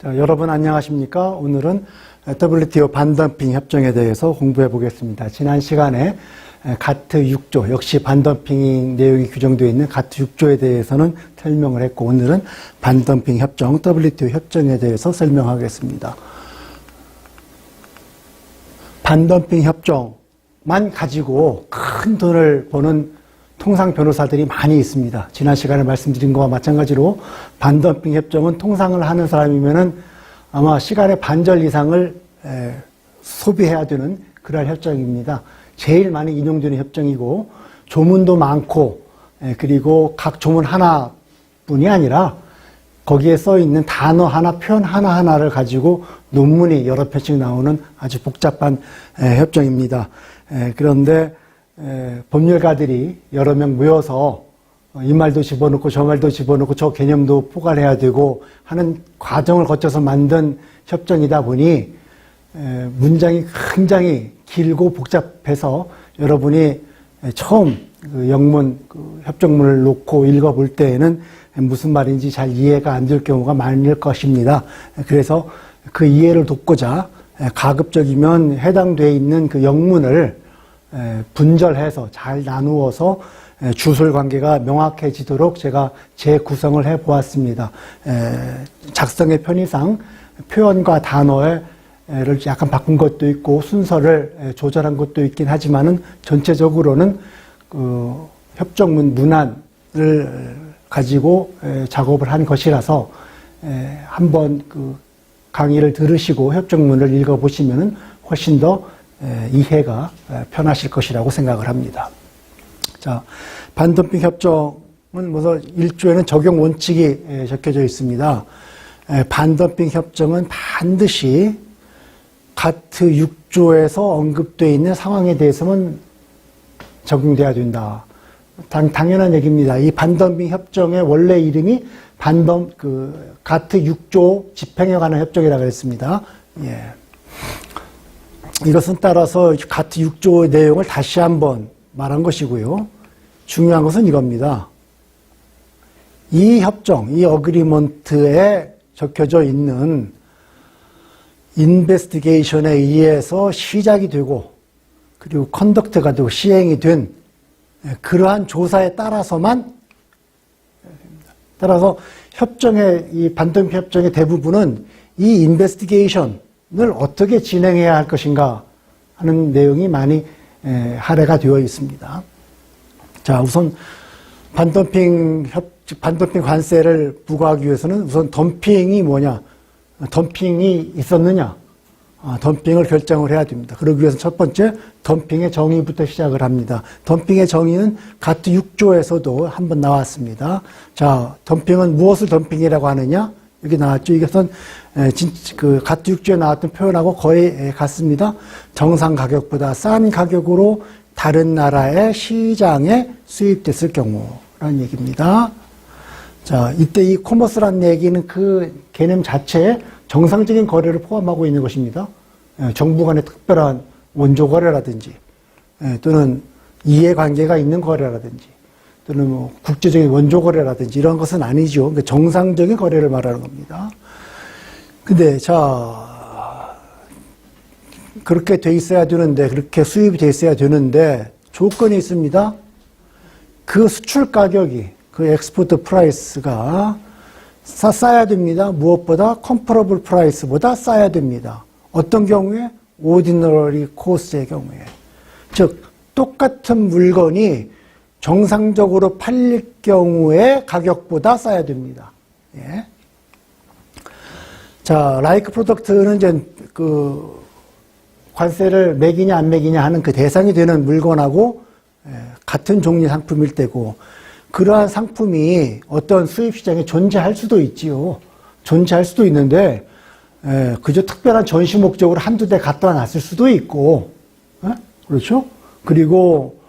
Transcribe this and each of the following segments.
자, 여러분 안녕하십니까? 오늘은 WTO 반덤핑 협정에 대해서 공부해 보겠습니다. 지난 시간에 가트 6조, 역시 반덤핑 내용이 규정되어 있는 가트 6조에 대해서는 설명을 했고, 오늘은 반덤핑 협정, WTO 협정에 대해서 설명하겠습니다. 반덤핑 협정만 가지고 큰 돈을 버는 통상 변호사들이 많이 있습니다. 지난 시간에 말씀드린 것과 마찬가지로 반덤핑 협정은 통상을 하는 사람이면은 아마 시간의 반절 이상을 소비해야 되는 그러한 협정입니다. 제일 많이 인용되는 협정이고, 조문도 많고, 그리고 각 조문 하나뿐이 아니라 거기에 써 있는 단어 하나, 표현 하나하나를 가지고 논문이 여러 편씩 나오는 아주 복잡한 협정입니다. 그런데 법률가들이 여러 명 모여서 이 말도 집어넣고 저 말도 집어넣고 저 개념도 포괄해야 되고 하는 과정을 거쳐서 만든 협정이다 보니 문장이 굉장히 길고 복잡해서 여러분이 처음 그 영문, 협정문을 놓고 읽어볼 때에는 무슨 말인지 잘 이해가 안 될 경우가 많을 것입니다. 그래서 그 이해를 돕고자 가급적이면 해당되어 있는 그 영문을 분절해서 잘 나누어서 주술 관계가 명확해지도록 제가 재구성을 해보았습니다. 작성의 편의상 표현과 단어를 약간 바꾼 것도 있고 순서를 조절한 것도 있긴 하지만은 전체적으로는 그 협정문 문안을 가지고 작업을 한 것이라서 한번 그 강의를 들으시고 협정문을 읽어보시면은 훨씬 더 이해가 편하실 것이라고 생각을 합니다. 자, 반덤핑 협정은 우선 1조에는 적용 원칙이 적혀져 있습니다. 반덤핑 협정은 반드시 가트 6조에서 언급되어 있는 상황에 대해서는 적용돼야 된다. 당연한 얘기입니다. 이 반덤핑 협정의 원래 이름이 가트 6조 집행에 관한 협정이라고 했습니다. 예. 이것은 따라서 가트 6조의 내용을 다시 한번 말한 것이고요. 중요한 것은 이겁니다. 이 협정, 이 어그리먼트에 적혀져 있는 인베스티게이션에 의해서 시작이 되고 그리고 컨덕트가 되고 시행이 된 그러한 조사에 따라서만 따라서 협정의 이 반덤핑 협정의 대부분은 이 인베스티게이션을 어떻게 진행해야 할 것인가 하는 내용이 많이 할애가 되어 있습니다. 자, 우선 반덤핑 관세를 부과하기 위해서는 우선 덤핑이 뭐냐, 덤핑이 있었느냐, 덤핑을 결정을 해야 됩니다. 그러기 위해서 첫 번째 덤핑의 정의부터 시작을 합니다. 덤핑의 정의는 가트 6조에서도 한번 나왔습니다. 자, 덤핑은 무엇을 덤핑이라고 하느냐? 여기 나왔죠. 이것은 그 가트 6조에 나왔던 표현하고 거의 같습니다. 정상 가격보다 싼 가격으로 다른 나라의 시장에 수입됐을 경우라는 얘기입니다. 자, 이때 이 코머스라는 얘기는 그 개념 자체에 정상적인 거래를 포함하고 있는 것입니다. 정부 간의 특별한 원조 거래라든지 또는 이해관계가 있는 거래라든지 또는 뭐 국제적인 원조 거래라든지 이런 것은 아니죠. 그러니까 정상적인 거래를 말하는 겁니다. 근데 자, 그렇게 돼 있어야 되는데, 그렇게 수입이 돼 있어야 되는데 조건이 있습니다. 그 수출 가격이, 그 엑스포트 프라이스가 싸야 됩니다. 무엇보다 컴퍼러블 프라이스보다 싸야 됩니다. 어떤 경우에? 오디너리 코스트의 경우에. 즉 똑같은 물건이 정상적으로 팔릴 경우에 가격보다 싸야 됩니다. 예. 자, 라이크 프로덕트는 이제 그 관세를 매기냐 안 매기냐 하는 그 대상이 되는 물건하고 같은 종류 상품일 때고, 그러한 상품이 어떤 수입 시장에 존재할 수도 있지요. 존재할 수도 있는데 그저 특별한 전시 목적으로 한두 대 갖다 놨을 수도 있고, 그렇죠? 그리고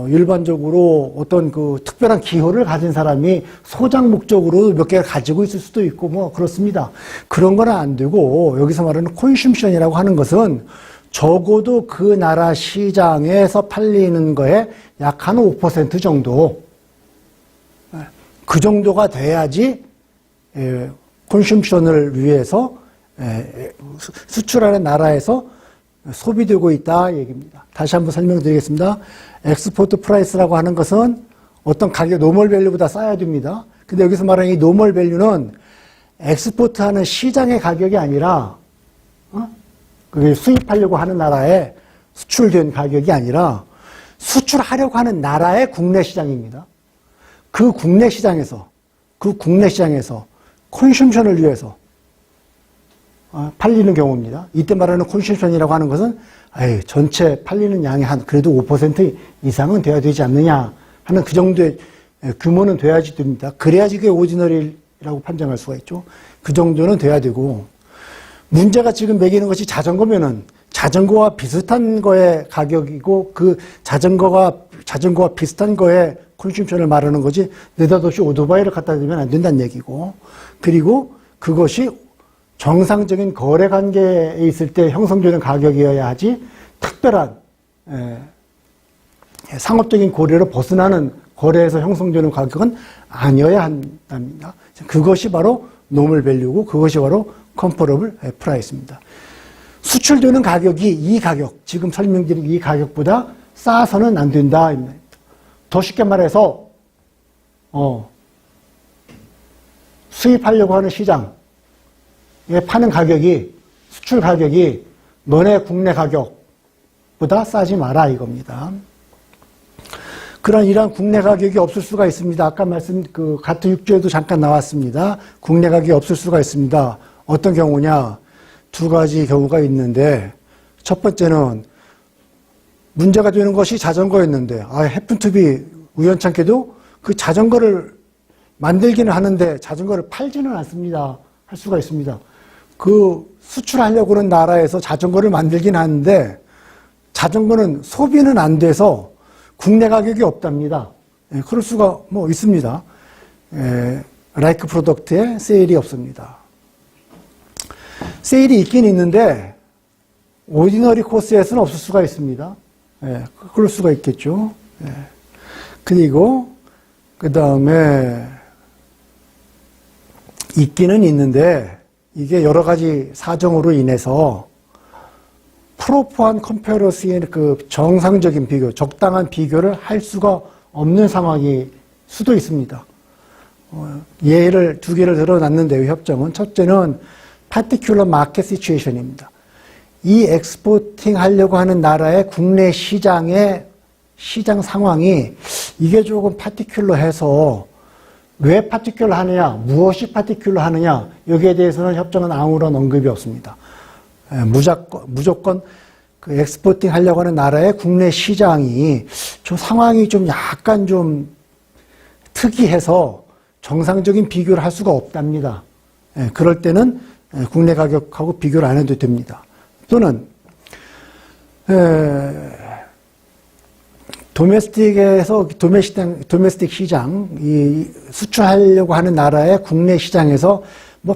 일반적으로 어떤 그 특별한 기호를 가진 사람이 소장 목적으로 몇 개를 가지고 있을 수도 있고 뭐 그렇습니다. 그런 건 안 되고, 여기서 말하는 콘슈미션이라고 하는 것은 적어도 그 나라 시장에서 팔리는 거에 약 한 5% 정도, 그 정도가 돼야지 콘슘션을 위해서 수출하는 나라에서 소비되고 있다 얘기입니다. 다시 한번 설명드리겠습니다. 엑스포트 프라이스라고 하는 것은 어떤 가격 노멀 밸류보다 싸야 됩니다. 근데 여기서 말하는 이 노멀 밸류는 엑스포트하는 시장의 가격이 아니라 그게 수입하려고 하는 나라에 수출된 가격이 아니라 수출하려고 하는 나라의 국내 시장입니다. 그 국내 시장에서 콘슘션을 위해서 팔리는 경우입니다. 이때 말하는 콘슘션이라고 하는 것은 전체 팔리는 양의 한 그래도 5% 이상은 돼야 되지 않느냐 하는 그 정도의 규모는 돼야지 됩니다. 그래야지 그게 오리지널이라고 판정할 수가 있죠. 그 정도는 돼야 되고, 문제가 지금 매기는 것이 자전거면은 자전거와 비슷한 거의 가격이고 그 자전거와 비슷한 거의 콘슘션을 말하는 거지, 느닷없이 오토바이를 갖다 대면 안 된다는 얘기고, 그리고 그것이 정상적인 거래 관계에 있을 때 형성되는 가격이어야 하지 특별한 상업적인 고려를 벗어나는 거래에서 형성되는 가격은 아니어야 한답니다. 그것이 바로 노멀 밸류고 그것이 바로 컴퍼러블 프라이스입니다. 수출되는 가격이 이 가격, 지금 설명드린 이 가격보다 싸서는 안 된다. 더 쉽게 말해서 수입하려고 하는 시장에 파는 가격이, 수출 가격이 너네 국내 가격보다 싸지 마라 이겁니다. 그런 이러한 국내 가격이 없을 수가 있습니다. 아까 같은 6조에도 잠깐 나왔습니다. 국내 가격이 없을 수가 있습니다. 어떤 경우냐? 두 가지 경우가 있는데, 첫 번째는 문제가 되는 것이 자전거였는데, 해픈투비 우연찮게도 그 자전거를 만들기는 하는데 자전거를 팔지는 않습니다. 할 수가 있습니다. 그 수출하려고 하는 나라에서 자전거를 만들긴 하는데 자전거는 소비는 안 돼서 국내 가격이 없답니다. 그럴 수가 있습니다. 라이크 프로덕트에 세일이 없습니다. 세일이 있긴 있는데 오디너리 코스에서는 없을 수가 있습니다. 그럴 수가 있겠죠. 그리고 그 다음에 있기는 있는데 이게 여러 가지 사정으로 인해서 프로퍼한 컴페러스의 그 정상적인 비교, 적당한 비교를 할 수가 없는 상황이 수도 있습니다. 예를 두 개를 들어놨는데요, 협정은. 첫째는 particular market situation입니다. 이 엑스포팅 하려고 하는 나라의 국내 시장의 시장 상황이 이게 조금 파티큘러해서 왜 파티큘러 하느냐, 무엇이 파티큘러 하느냐, 여기에 대해서는 협정은 아무런 언급이 없습니다. 무조건 그 엑스포팅 하려고 하는 나라의 국내 시장이 저 상황이 좀 약간 좀 특이해서 정상적인 비교를 할 수가 없답니다. 그럴 때는 국내 가격하고 비교를 안 해도 됩니다. 또는 도메스틱 시장, 이 수출하려고 하는 나라의 국내 시장에서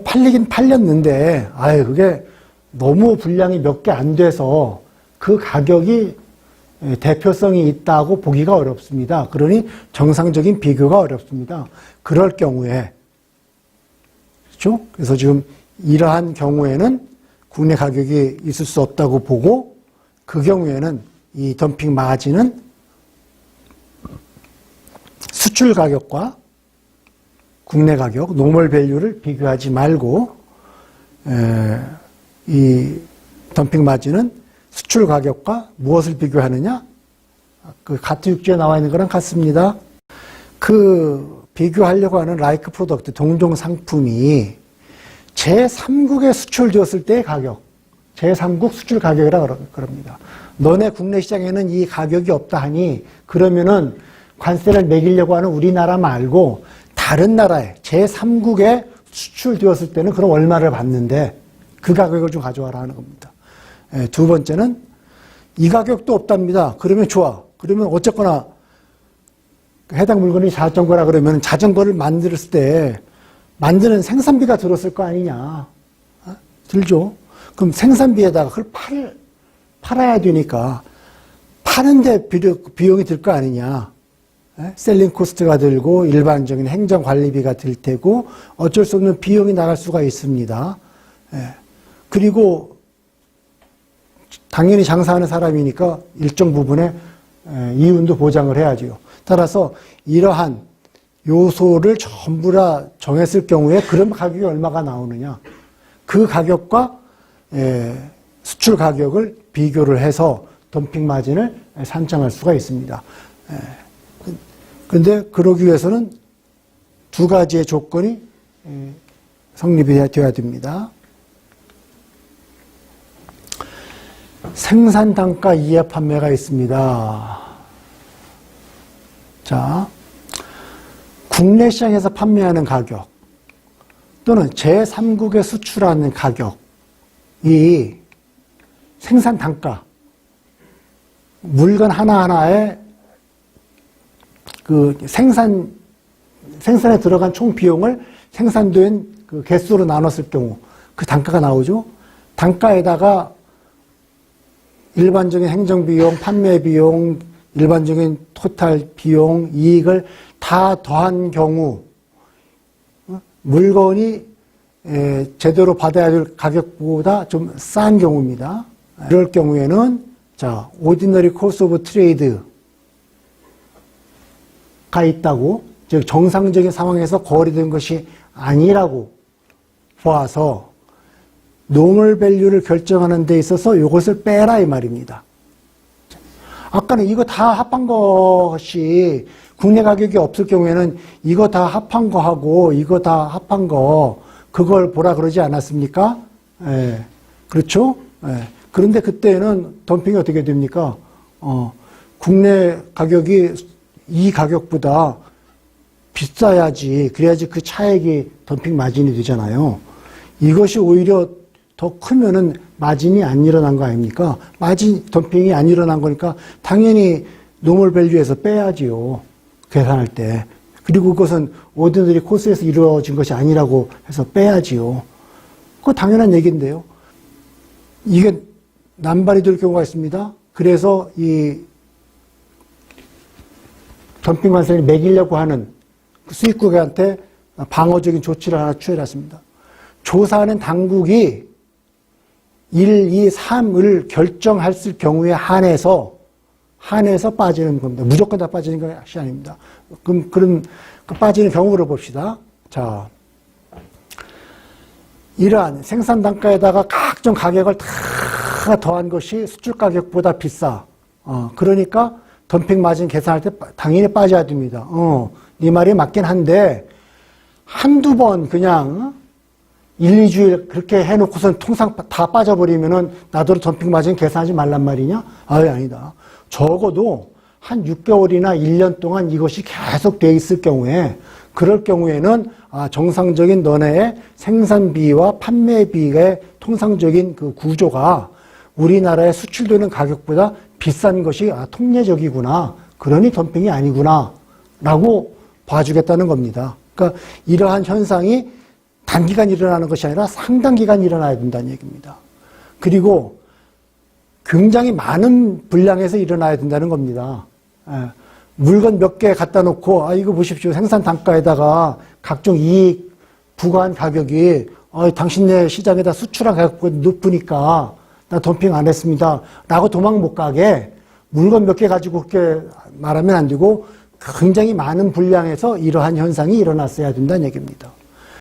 팔리긴 팔렸는데, 그게 너무 분량이 몇 개 안 돼서 그 가격이 대표성이 있다고 보기가 어렵습니다. 그러니 정상적인 비교가 어렵습니다. 그럴 경우에, 그렇죠? 그래서 지금 이러한 경우에는 국내 가격이 있을 수 없다고 보고, 그 경우에는 이 덤핑 마진은 수출 가격과 국내 가격, 노멀 밸류를 비교하지 말고, 이 덤핑 마진은 수출 가격과 무엇을 비교하느냐? 그 같은 6조에 나와 있는 거랑 같습니다. 그 비교하려고 하는 라이크 프로덕트, 동종 상품이 제3국에 수출되었을 때의 가격, 제3국 수출 가격이라 그럽니다. 너네 국내 시장에는 이 가격이 없다 하니 그러면은 관세를 매기려고 하는 우리나라 말고 다른 나라에 제3국에 수출되었을 때는 그럼 얼마를 받는데 그 가격을 좀 가져와라 하는 겁니다. 두 번째는 이 가격도 없답니다. 그러면 좋아. 그러면 어쨌거나 해당 물건이 자전거라 그러면 자전거를 만들었을 때 만드는 생산비가 들었을 거 아니냐. 들죠? 그럼 생산비에다가 그걸 팔아야 되니까 파는데 비용이 들 거 아니냐. 셀링 코스트가 들고 일반적인 행정 관리비가 들 테고 어쩔 수 없는 비용이 나갈 수가 있습니다. 그리고 당연히 장사하는 사람이니까 일정 부분의 이윤도 보장을 해야죠. 따라서 이러한 요소를 전부 다 정했을 경우에 그럼 가격이 얼마가 나오느냐. 그 가격과 수출 가격을 비교를 해서 덤핑 마진을 산정할 수가 있습니다. 근데 그러기 위해서는 두 가지의 조건이 성립이 되어야 됩니다. 생산 단가 이하 판매가 있습니다. 자, 국내 시장에서 판매하는 가격 또는 제3국에 수출하는 가격이 생산 단가, 물건 하나하나의 그 생산에 들어간 총 비용을 생산된 그 개수로 나눴을 경우 그 단가가 나오죠. 단가에다가 일반적인 행정비용, 판매비용, 일반적인 토탈 비용, 이익을 다 더한 경우 물건이 제대로 받아야 될 가격보다 좀 싼 경우입니다. 이럴 경우에는 자, ordinary cost of trade가 있다고, 즉 정상적인 상황에서 거래된 것이 아니라고 보아서 노멀 밸류를 결정하는 데 있어서 이것을 빼라 이 말입니다. 아까는 이거 다 합한 것이 국내 가격이 없을 경우에는 이거 다 합한 거 하고 이거 다 합한 거 그걸 보라 그러지 않았습니까? 예. 그렇죠? 예. 그런데 그때는 덤핑이 어떻게 됩니까? 국내 가격이 이 가격보다 비싸야지, 그래야지 그 차액이 덤핑 마진이 되잖아요. 이것이 오히려 더 크면은 마진이 안 일어난 거 아닙니까? 덤핑이 안 일어난 거니까 당연히 노멀 밸류에서 빼야지요. 계산할 때. 그리고 그것은 오디너리 코스에서 이루어진 것이 아니라고 해서 빼야지요. 그거 당연한 얘기인데요. 이게 남발이 될 경우가 있습니다. 그래서 이 덤핑 관세를 매기려고 하는 수입국한테 방어적인 조치를 하나 취해놨습니다. 조사하는 당국이 1, 2, 3을 결정했을 경우에 한해서 빠지는 겁니다. 무조건 다 빠지는 것이 아닙니다. 그럼 그 빠지는 경우를 봅시다. 자, 이러한 생산 단가에다가 각종 가격을 다 더한 것이 수출 가격보다 비싸. 그러니까 덤핑 마진 계산할 때 당연히 빠져야 됩니다. 네 말이 맞긴 한데 한두 번 그냥 1, 2주일 그렇게 해놓고선 통상 다 빠져버리면은 나더러 덤핑 마진 계산하지 말란 말이냐? 아니다. 적어도 한 6개월이나 1년 동안 이것이 계속 돼 있을 경우에, 그럴 경우에는 정상적인 너네의 생산비와 판매비의 통상적인 그 구조가 우리나라에 수출되는 가격보다 비싼 것이 통례적이구나. 그러니 덤핑이 아니구나. 라고 봐주겠다는 겁니다. 그러니까 이러한 현상이 단기간 일어나는 것이 아니라 상당기간 일어나야 된다는 얘기입니다. 그리고 굉장히 많은 분량에서 일어나야 된다는 겁니다. 물건 몇 개 갖다 놓고 이거 보십시오. 생산 단가에다가 각종 이익 부과한 가격이 당신네 시장에다 수출한 가격보다 높으니까 나 덤핑 안 했습니다. 라고 도망 못 가게 물건 몇 개 가지고 그렇게 말하면 안 되고 굉장히 많은 분량에서 이러한 현상이 일어났어야 된다는 얘기입니다.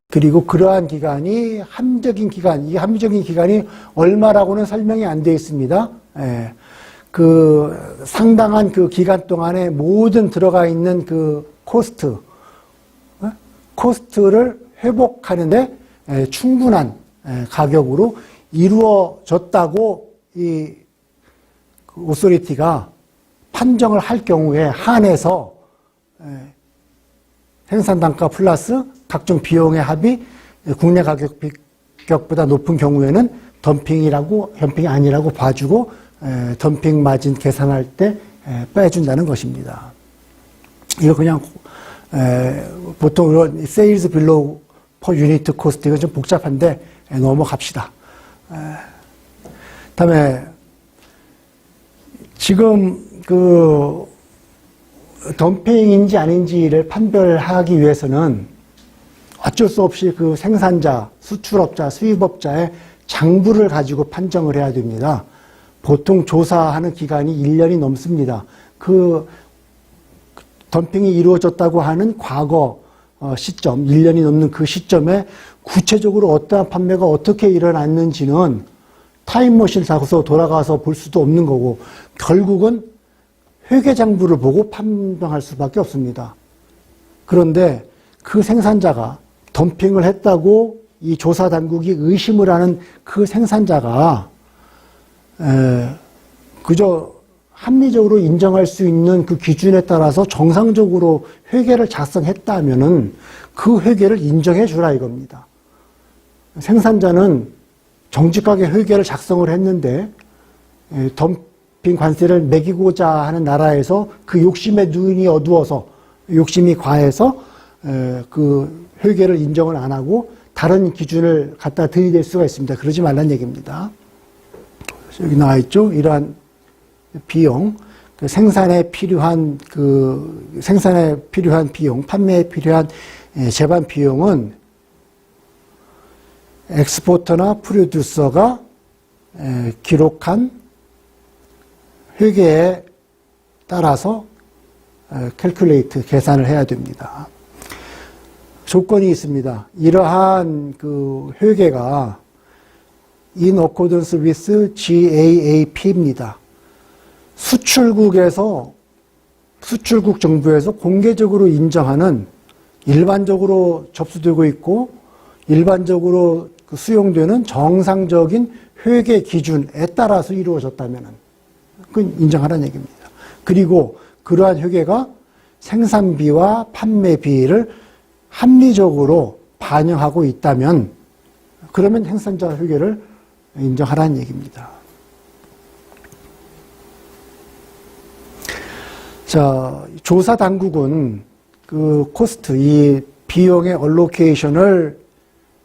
그리고 그러한 기간이 합리적인 기간, 이 합리적인 기간이 얼마라고는 설명이 안 되어 있습니다. 그 상당한 그 기간 동안에 모든 들어가 있는 그 코스트를 회복하는데 충분한 가격으로 이루어졌다고 이 오소리티가 판정을 할 경우에 한해서 생산 단가 플러스 각종 비용의 합이 국내 가격보다 높은 경우에는 덤핑이 아니라고 봐주고 덤핑 마진 계산할 때 빼준다는 것입니다. 이거 그냥 보통 이런 세일즈 빌로우 퍼 유니트 코스트 이건 좀 복잡한데 넘어갑시다. 그다음에 지금 그 덤핑인지 아닌지를 판별하기 위해서는 어쩔 수 없이 그 생산자, 수출업자, 수입업자의 장부를 가지고 판정을 해야 됩니다. 보통 조사하는 기간이 1년이 넘습니다. 그 덤핑이 이루어졌다고 하는 과거 시점, 1년이 넘는 그 시점에 구체적으로 어떠한 판매가 어떻게 일어났는지는 타임머신을 타고서 돌아가서 볼 수도 없는 거고, 결국은 회계장부를 보고 판단할 수밖에 없습니다. 그런데 그 생산자가 덤핑을 했다고 이 조사 당국이 의심을 하는 그 생산자가 그저 합리적으로 인정할 수 있는 그 기준에 따라서 정상적으로 회계를 작성했다면은 그 회계를 인정해 주라 이겁니다. 생산자는 정직하게 회계를 작성을 했는데 덤핑 관세를 매기고자 하는 나라에서 그 욕심에 눈이 어두워서, 욕심이 과해서 그 회계를 인정을 안 하고 다른 기준을 갖다 들이댈 수가 있습니다. 그러지 말란 얘기입니다. 여기 나와 있죠. 이러한 비용, 생산에 필요한 비용, 판매에 필요한 제반 비용은 엑스포터나 프로듀서가 기록한 회계에 따라서 캘큘레이트, 계산을 해야 됩니다. 조건이 있습니다. 이러한 그 회계가 in accordance with GAAP입니다. 수출국 정부에서 공개적으로 인정하는, 일반적으로 접수되고 있고 일반적으로 수용되는 정상적인 회계 기준에 따라서 이루어졌다면 그건 인정하라는 얘기입니다. 그리고 그러한 회계가 생산비와 판매비를 합리적으로 반영하고 있다면 그러면 생산자 회계를 인정하라는 얘기입니다. 자, 조사 당국은 그 코스트, 이 비용의 얼로케이션을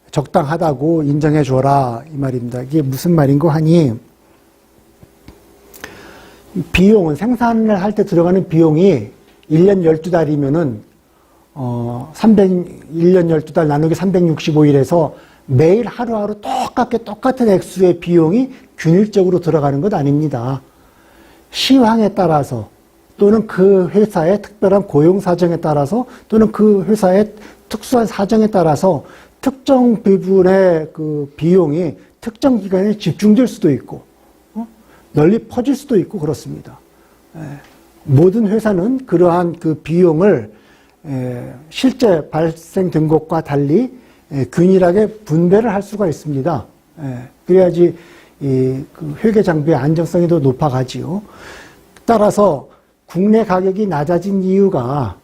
적당하다고 인정해 줘라 이 말입니다. 이게 무슨 말인고 하니, 비용은, 생산을 할 때 들어가는 비용이 1년 12달이면은 1년 12달 나누기 365일에서 매일 하루하루 똑같은 액수의 비용이 균일적으로 들어가는 것 아닙니다. 시황에 따라서 또는 그 회사의 특별한 고용 사정에 따라서 또는 그 회사의 특수한 사정에 따라서 특정 부분의 그 비용이 특정 기간에 집중될 수도 있고 널리 퍼질 수도 있고 그렇습니다. 모든 회사는 그러한 그 비용을 실제 발생된 것과 달리 균일하게 분배를 할 수가 있습니다. 그래야지 그 회계 장비의 안정성이 더 높아가지요. 따라서 국내 가격이 낮아진 이유가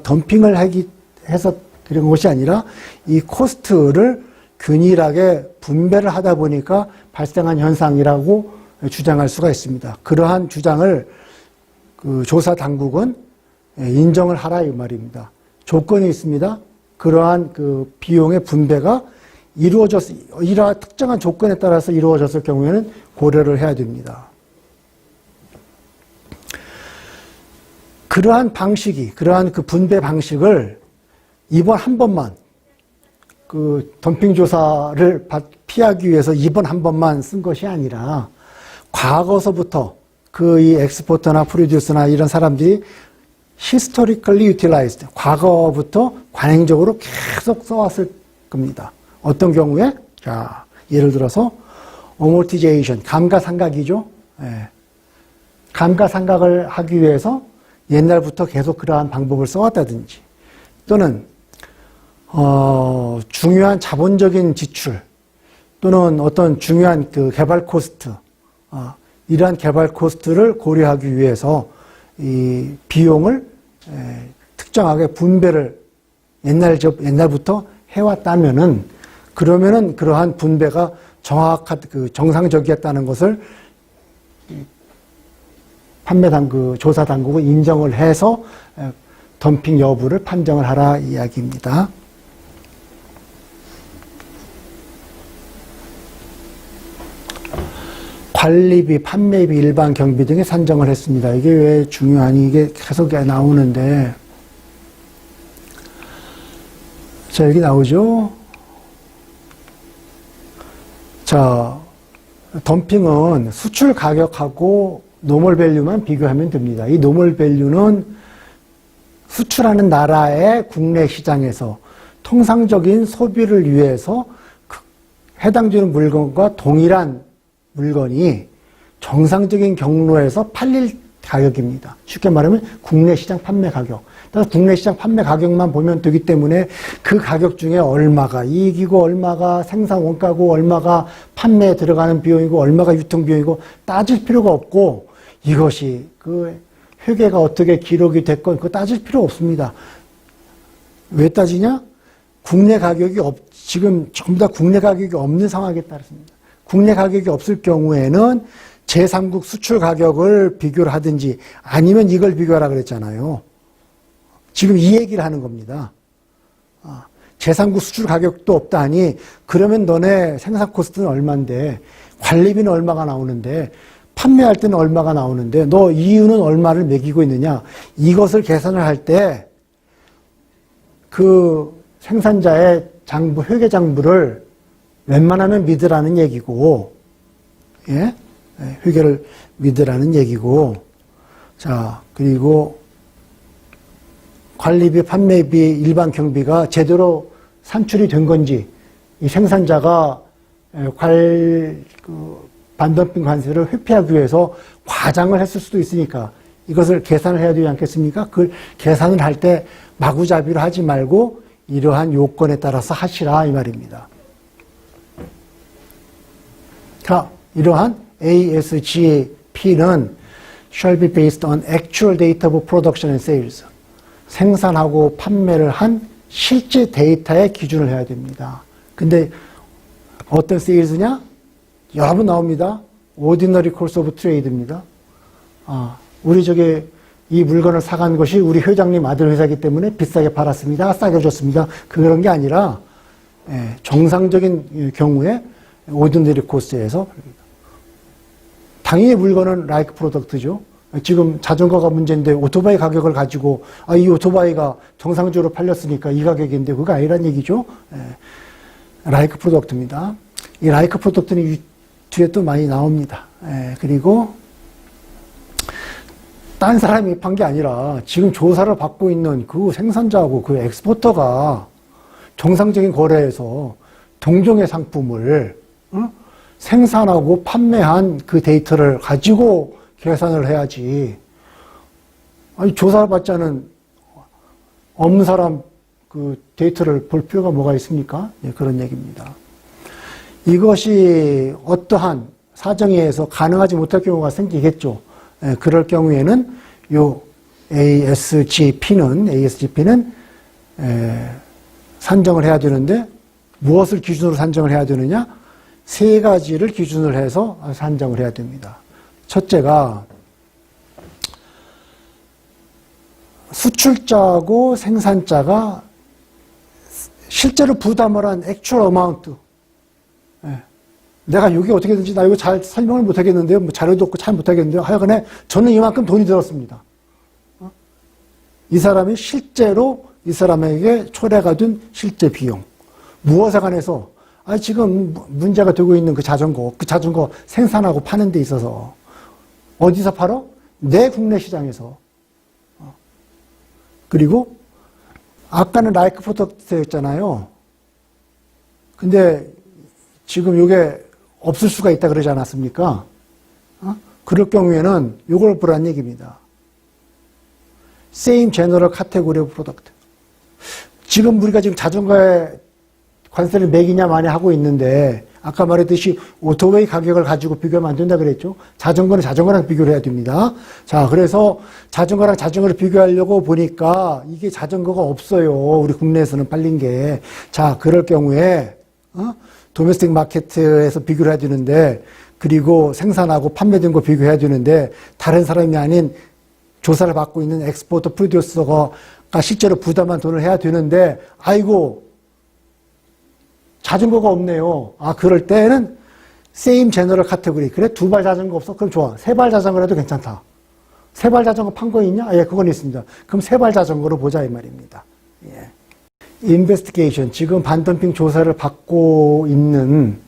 덤핑을 해서 그런 것이 아니라 이 코스트를 균일하게 분배를 하다 보니까 발생한 현상이라고 주장할 수가 있습니다. 그러한 주장을 그 조사 당국은 인정을 하라 이 말입니다. 조건이 있습니다. 그러한 그 비용의 분배가 이러한 특정한 조건에 따라서 이루어졌을 경우에는 고려를 해야 됩니다. 그러한 그 분배 방식을 이번 한 번만, 그 덤핑 조사를 피하기 위해서 이번 한 번만 쓴 것이 아니라 과거서부터 이 엑스포터나 프로듀서나 이런 사람들이 historically utilized, 과거부터 관행적으로 계속 써왔을 겁니다. 어떤 경우에? 자, 예를 들어서 amortization, 감가상각이죠. 감가상각을 하기 위해서 옛날부터 계속 그러한 방법을 써왔다든지, 또는 중요한 자본적인 지출, 또는 어떤 중요한 그 개발 코스트, 이러한 개발 코스트를 고려하기 위해서 이 비용을 특정하게 분배를 옛날부터 해왔다면은, 그러면은 그러한 분배가 정상적이었다는 것을 조사 당국은 인정을 해서 덤핑 여부를 판정을 하라 이야기입니다. 관리비, 판매비, 일반 경비 등에 산정을 했습니다. 이게 왜 중요하니? 이게 계속 나오는데. 자, 여기 나오죠? 자, 덤핑은 수출 가격하고 노멀 밸류만 비교하면 됩니다. 이 노멀 밸류는 수출하는 나라의 국내 시장에서 통상적인 소비를 위해서 해당되는 물건과 동일한 물건이 정상적인 경로에서 팔릴 가격입니다. 쉽게 말하면 국내 시장 판매 가격. 따라서 국내 시장 판매 가격만 보면 되기 때문에 그 가격 중에 얼마가 이익이고 얼마가 생산 원가고 얼마가 판매에 들어가는 비용이고 얼마가 유통 비용이고 따질 필요가 없고 이것이 그 회계가 어떻게 기록이 됐건 그거 따질 필요 없습니다. 왜 따지냐? 국내 가격이 지금 전부 다 국내 가격이 없는 상황에 따랐습니다. 국내 가격이 없을 경우에는 제3국 수출 가격을 비교를 하든지 아니면 이걸 비교하라 그랬잖아요. 지금 이 얘기를 하는 겁니다. 제3국 수출 가격도 없다니 그러면 너네 생산 코스트는 얼마인데 관리비는 얼마가 나오는데 판매할 때는 얼마가 나오는데 너 이유는 얼마를 매기고 있느냐 이것을 계산을 할 때 그 생산자의 장부, 회계 장부를 웬만하면 믿으라는 얘기고, 예? 회계를 믿으라는 얘기고, 자, 그리고 관리비, 판매비, 일반 경비가 제대로 산출이 된 건지, 이 생산자가 반덤핑 관세를 회피하기 위해서 과장을 했을 수도 있으니까 이것을 계산을 해야 되지 않겠습니까? 그 계산을 할 때 마구잡이로 하지 말고 이러한 요건에 따라서 하시라 이 말입니다. 자, 이러한 ASGP는 shall be based on actual data of production and sales. 생산하고 판매를 한 실제 데이터의 기준을 해야 됩니다. 근데 어떤 sales냐? 여러 번 나옵니다. ordinary course of trade입니다. 우리 이 물건을 사간 것이 우리 회장님 아들 회사이기 때문에 비싸게 팔았습니다. 싸게 줬습니다. 그런 게 아니라 정상적인 경우에 ordinary course에서 당연히 물건은 like product죠. 지금 자전거가 문제인데 오토바이 가격을 가지고 이 오토바이가 정상적으로 팔렸으니까 이 가격인데 그거 아니란 얘기죠. like product입니다. 이 like product는 뒤에 또 많이 나옵니다. 그리고 딴 사람이 판 게 아니라 지금 조사를 받고 있는 그 생산자하고 그 엑스포터가 정상적인 거래에서 동종의 상품을 생산하고 판매한 그 데이터를 가지고 계산을 해야지. 아니, 조사를 받지 않은 없는 사람 그 데이터를 볼 필요가 뭐가 있습니까? 네, 그런 얘기입니다. 이것이 어떠한 사정에 의해서 가능하지 못할 경우가 생기겠죠. 그럴 경우에는 요 ASGP는 산정을 해야 되는데 무엇을 기준으로 산정을 해야 되느냐? 세 가지를 기준으로 해서 산정을 해야 됩니다. 첫째가 수출자하고 생산자가 실제로 부담을 한 액츄얼 어마운트. 내가 이게 어떻게 되는지 나 이거 잘 설명을 못 하겠는데요. 뭐 자료도 없고 잘 못 하겠는데요. 하여간에 저는 이만큼 돈이 들었습니다. 이 사람이 실제로 이 사람에게 초래가 된 실제 비용. 무엇에 관해서 지금 문제가 되고 있는 그 자전거 생산하고 파는 데 있어서 어디서 팔어? 내 국내 시장에서. 그리고 아까는 라이크 프로덕트였잖아요. 근데 지금 이게 없을 수가 있다 그러지 않았습니까? 그럴 경우에는 이걸 보란 얘기입니다. Same general category of product. 지금 우리가 지금 자전거에 관세를 매기냐 마냐 하고 있는데 아까 말했듯이 오토웨이 가격을 가지고 비교하면 안 된다 그랬죠. 자전거는 자전거랑 비교를 해야 됩니다. 자, 그래서 자전거랑 자전거를 비교하려고 보니까 이게 자전거가 없어요. 우리 국내에서는 팔린 게. 자, 그럴 경우에 도메스틱 마켓에서 비교를 해야 되는데 그리고 생산하고 판매된 거 비교해야 되는데 다른 사람이 아닌 조사를 받고 있는 엑스포터 프로듀서가 실제로 부담한 돈을 해야 되는데 아이고 자전거가 없네요. 그럴 때는 same general category. 그래, 두 발 자전거 없어? 그럼 좋아. 세 발 자전거라도 괜찮다. 세 발 자전거 판 거 있냐? 예, 그건 있습니다. 그럼 세 발 자전거로 보자, 이 말입니다. 예. investigation. 지금 반덤핑 조사를 받고 있는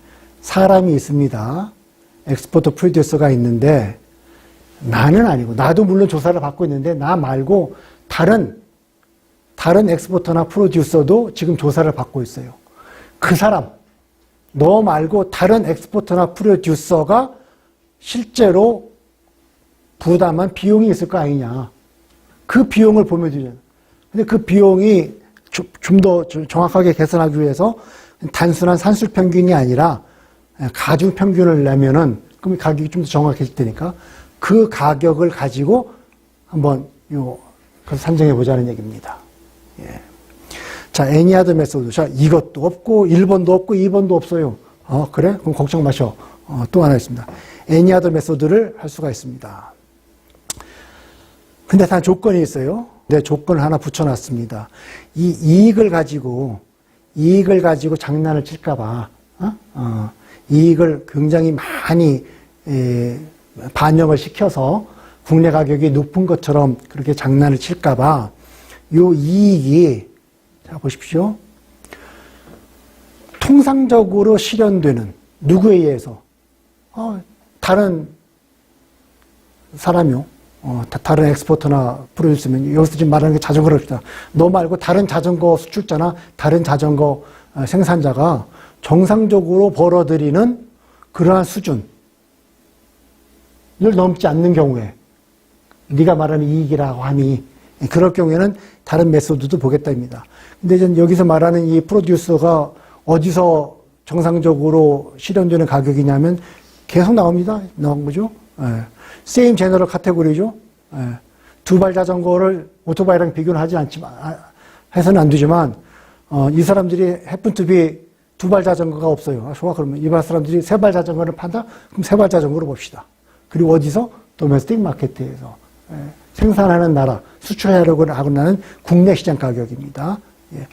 사람이 있습니다. 엑스포트 프로듀서가 있는데, 나는 아니고, 나도 물론 조사를 받고 있는데, 나 말고 다른 엑스포터나 프로듀서도 지금 조사를 받고 있어요. 그 사람, 너 말고 다른 엑스포터나 프로듀서가 실제로 부담한 비용이 있을 거 아니냐. 그 비용을 보면 되잖아. 근데 그 비용이 좀 더 정확하게 계산하기 위해서 단순한 산술 평균이 아니라 가중 평균을 내면은 그럼 가격이 좀 더 정확해질 테니까 그 가격을 가지고 한번 그걸 산정해 보자는 얘기입니다. 예. 자, any other method. 자, 이것도 없고 1번도 없고 2번도 없어요. 그래? 그럼 걱정 마셔. 또 하나 있습니다. any other method를 할 수가 있습니다. 근데 다 조건이 있어요. 네, 조건을 하나 붙여놨습니다. 이 이익을 가지고 장난을 칠까봐, 이익을 굉장히 많이 반영을 시켜서 국내 가격이 높은 것처럼 그렇게 장난을 칠까봐 요 이익이, 자, 보십시오. 통상적으로 실현되는, 누구에 의해서? 다른 사람이요. 다른 엑스포터나 프로듀서면, 여기서 지금 말하는 게 자전거를 합시다. 너 말고 다른 자전거 수출자나 다른 자전거 생산자가 정상적으로 벌어들이는 그러한 수준을 넘지 않는 경우에, 네가 말하는 이익이라고 하니, 그럴 경우에는 다른 메소드도 보겠다입니다. 근데 이제 여기서 말하는 이 프로듀서가 어디서 정상적으로 실현되는 가격이냐면 계속 나옵니다. 나온 거죠. same general category죠. 두 발 자전거를 오토바이랑 비교는 하지 않지만, 해서는 안 되지만, 이 사람들이 happen to be 두 발 자전거가 없어요. 좋아. 그러면 이 사람들이 세 발 자전거를 판다? 그럼 세 발 자전거로 봅시다. 그리고 어디서? 도메스틱 마켓에서. 생산하는 나라, 수출하려고 하고 나는 국내 시장 가격입니다. 예.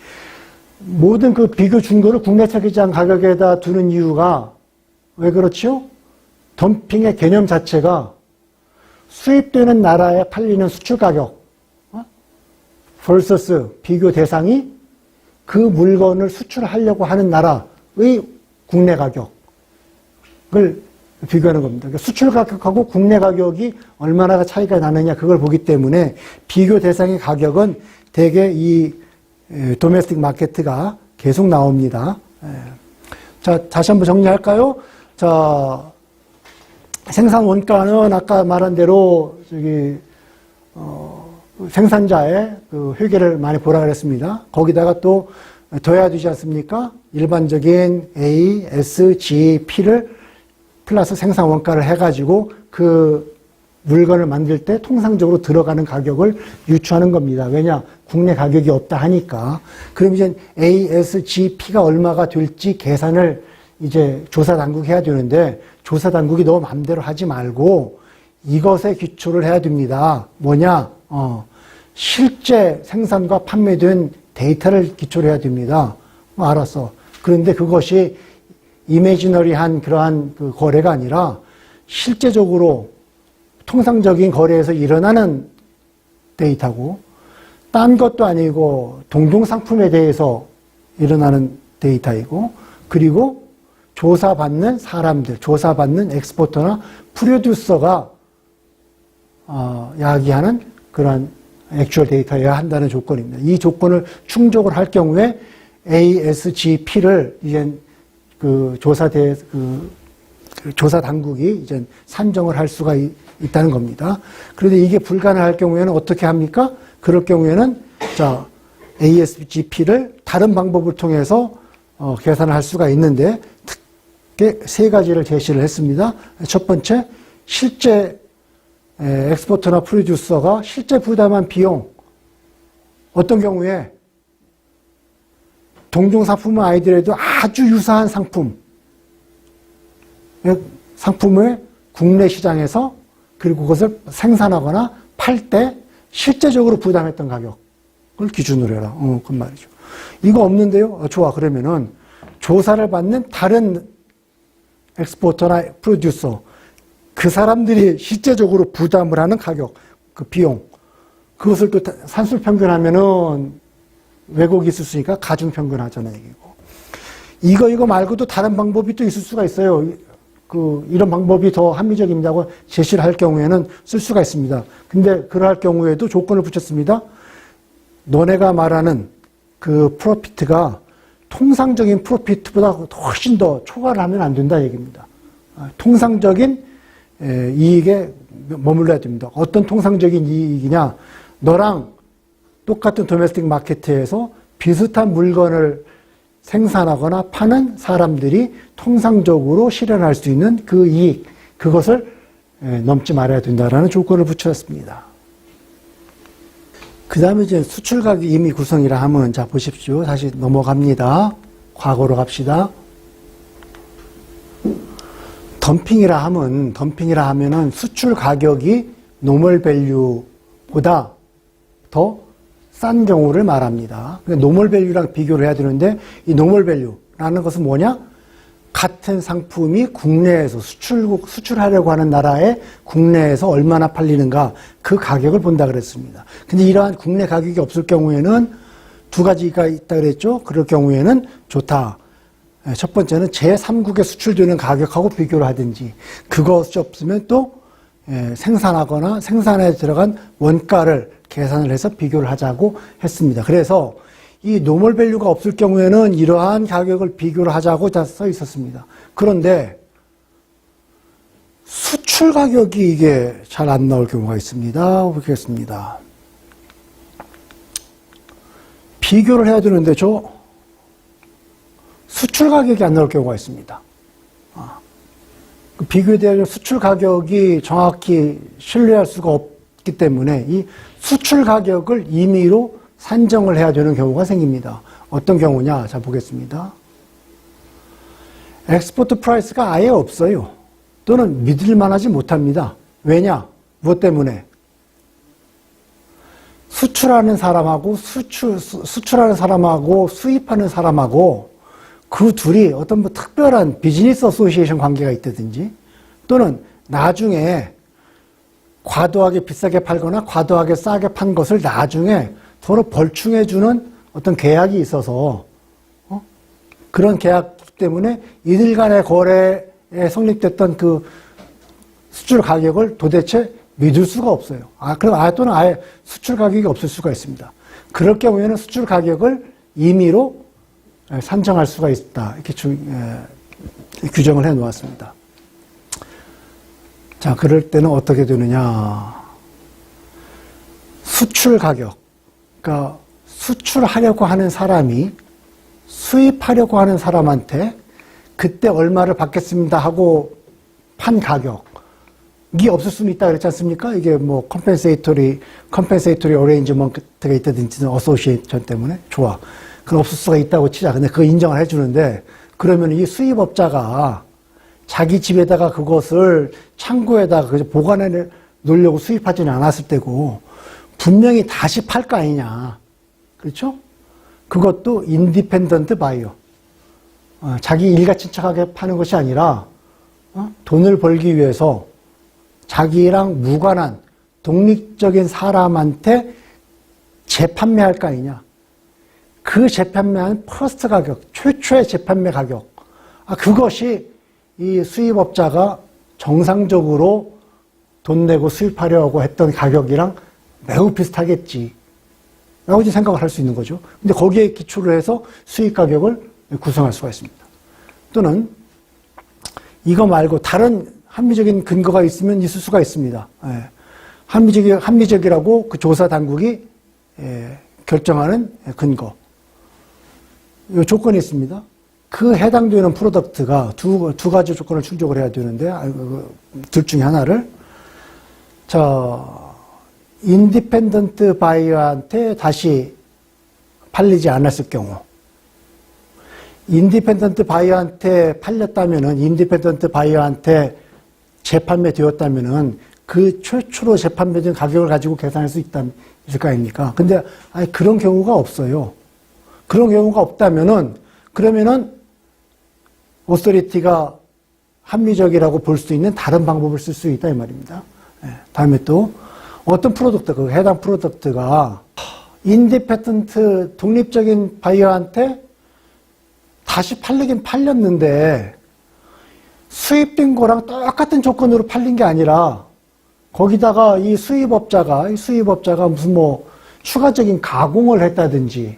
모든 그 비교 준거를 국내 시장 가격에다 두는 이유가 왜 그렇죠? 덤핑의 개념 자체가 수입되는 나라에 팔리는 수출 가격 vs 비교 대상이 그 물건을 수출하려고 하는 나라의 국내 가격을 비교하는 겁니다. 그러니까 수출 가격하고 국내 가격이 얼마나 차이가 나느냐 그걸 보기 때문에 비교 대상의 가격은 대개 이 도메스틱 마켓가 계속 나옵니다. 자, 다시 한번 정리할까요? 자, 생산 원가는 아까 말한 대로 생산자의 그 회계를 많이 보라 그랬습니다. 거기다가 또 더해야 되지 않습니까? 일반적인 A, S, G, P를 플러스 생산 원가를 해가지고 그 물건을 만들 때 통상적으로 들어가는 가격을 유추하는 겁니다. 왜냐? 국내 가격이 없다 하니까. 그럼 이제 A, S, G, P가 얼마가 될지 계산을 이제 조사 당국이 해야 되는데 조사 당국이 너무 마음대로 하지 말고 이것에 기초를 해야 됩니다. 뭐냐? 실제 생산과 판매된 데이터를 기초로 해야 됩니다. 알았어. 그런데 그것이 이미지너리한 그러한 그 거래가 아니라 실제적으로 통상적인 거래에서 일어나는 데이터고 딴 것도 아니고 동종상품에 대해서 일어나는 데이터이고 그리고 조사받는 사람들, 조사받는 엑스포터나 프로듀서가 야기하는 그러한 액추얼 데이터여야 한다는 조건입니다. 이 조건을 충족을 할 경우에 ASGP를 이제 그 조사 당국이 이제 산정을 할 수가 있다는 겁니다. 그런데 이게 불가능할 경우에는 어떻게 합니까? 그럴 경우에는 자, ASGP를 다른 방법을 통해서 계산을 할 수가 있는데 특히 세 가지를 제시를 했습니다. 첫 번째, 실제 엑스포터나 프로듀서가 실제 부담한 비용, 어떤 경우에 동종 상품은 아니더라도 아주 유사한 상품을 국내 시장에서 그리고 그것을 생산하거나 팔 때 실제적으로 부담했던 가격을 기준으로 해라. 그 말이죠. 이거 없는데요? 좋아. 그러면은 조사를 받는 다른 엑스포터나 프로듀서, 그 사람들이 실제적으로 부담을 하는 가격, 그 비용, 그것을 또 산술 평균하면은 왜곡이 있을 수 있으니까 가중 평균하자는 얘기고. 이거 말고도 다른 방법이 또 있을 수가 있어요. 이런 방법이 더 합리적이냐고 제시를 할 경우에는 쓸 수가 있습니다. 근데 그러할 경우에도 조건을 붙였습니다. 너네가 말하는 그 프로피트가 통상적인 프로피트보다 훨씬 더 초과를 하면 안 된다 얘기입니다. 통상적인 이익에 머물러야 됩니다. 어떤 통상적인 이익이냐? 너랑 똑같은 도메스틱 마케트에서 비슷한 물건을 생산하거나 파는 사람들이 통상적으로 실현할 수 있는 그 이익, 그것을 넘지 말아야 된다라는 조건을 붙였습니다. 그 다음에 이제 수출 가격 임의 구성이라 하면, 자, 보십시오. 다시 넘어갑니다. 과거로 갑시다. 덤핑이라 하면은 수출 가격이 노멀 밸류보다 더 싼 경우를 말합니다. 노멀 밸류랑 비교를 해야 되는데, 이 노멀 밸류라는 것은 뭐냐? 같은 상품이 국내에서 수출하려고 하는 나라에 국내에서 얼마나 팔리는가, 그 가격을 본다 그랬습니다. 근데 이러한 국내 가격이 없을 경우에는 두 가지가 있다 그랬죠? 그럴 경우에는 좋다. 첫 번째는 제3국에 수출되는 가격하고 비교를 하든지, 그것이 없으면 또 생산하거나 생산에 들어간 원가를 계산을 해서 비교를 하자고 했습니다. 그래서 이 노멀 밸류가 없을 경우에는 이러한 가격을 비교를 하자고 다 써 있었습니다. 그런데 수출 가격이 이게 잘 안 나올 경우가 있습니다. 보겠습니다. 비교를 해야 되는데 수출 가격이 안 나올 경우가 있습니다. 비교에 대한 수출 가격이 정확히 신뢰할 수가 없기 때문에 이 수출 가격을 임의로 산정을 해야 되는 경우가 생깁니다. 어떤 경우냐? 자, 보겠습니다. 엑스포트 프라이스가 아예 없어요. 또는 믿을만하지 못합니다. 왜냐? 무엇 때문에? 수출하는 사람하고 수출하는 사람하고 수입하는 사람하고 그 둘이 어떤 뭐 특별한 비즈니스 어소시에이션 관계가 있다든지, 또는 나중에 과도하게 비싸게 팔거나 과도하게 싸게 판 것을 나중에 서로 벌충해주는 어떤 계약이 있어서 그런 계약 때문에 이들 간의 거래에 성립됐던 그 수출 가격을 도대체 믿을 수가 없어요. 또는 아예 수출 가격이 없을 수가 있습니다. 그럴 경우에는 수출 가격을 임의로 산정할 수가 있다. 이렇게 규정을 해 놓았습니다. 자, 그럴 때는 어떻게 되느냐. 수출 가격. 그러니까 수출하려고 하는 사람이 수입하려고 하는 사람한테 그때 얼마를 받겠습니다 하고 판 가격이 없을 수는 있다 그랬지 않습니까? 이게 뭐 컴펜세이토리 어레인지먼트가 있다든지 어소시에이션 때문에 좋아. 그건 없을 수가 있다고 치자. 근데 그거 인정을 해주는데, 그러면 이 수입업자가 자기 집에다가 그것을 창고에다가 보관해 놓으려고 수입하지는 않았을 때고, 분명히 다시 팔 거 아니냐. 그렇죠? 그것도 인디펜던트 바이어. 자기 일가친척하게 파는 것이 아니라, 돈을 벌기 위해서 자기랑 무관한 독립적인 사람한테 재판매할 거 아니냐. 그 재판매한 퍼스트 가격, 최초의 재판매 가격, 그것이 이 수입업자가 정상적으로 돈 내고 수입하려고 했던 가격이랑 매우 비슷하겠지 라고 생각을 할 수 있는 거죠. 근데 거기에 기초로 해서 수입 가격을 구성할 수가 있습니다. 또는 이거 말고 다른 합리적인 근거가 있으면 있을 수가 있습니다. 합리적이라고 그 조사 당국이 결정하는 근거. 이 조건이 있습니다. 그 해당되는 프로덕트가 두 가지 조건을 충족을 해야 되는데, 둘 중에 하나를, 인디펜던트 바이어한테 다시 팔리지 않았을 경우, 인디펜던트 바이어한테 팔렸다면은, 인디펜던트 바이어한테 재판매 되었다면은, 그 최초로 재판매된 가격을 가지고 계산할 수 있을 거 아닙니까? 근데, 그런 경우가 없어요. 그런 경우가 없다면은, 그러면은, 오소리티가 합리적이라고 볼 수 있는 다른 방법을 쓸 수 있다 이 말입니다. 다음에 또 어떤 프로덕트, 그 해당 프로덕트가 인디펜던트 독립적인 바이어한테 다시 팔리긴 팔렸는데 수입된 거랑 똑같은 조건으로 팔린 게 아니라 거기다가 이 수입업자가 무슨 뭐 추가적인 가공을 했다든지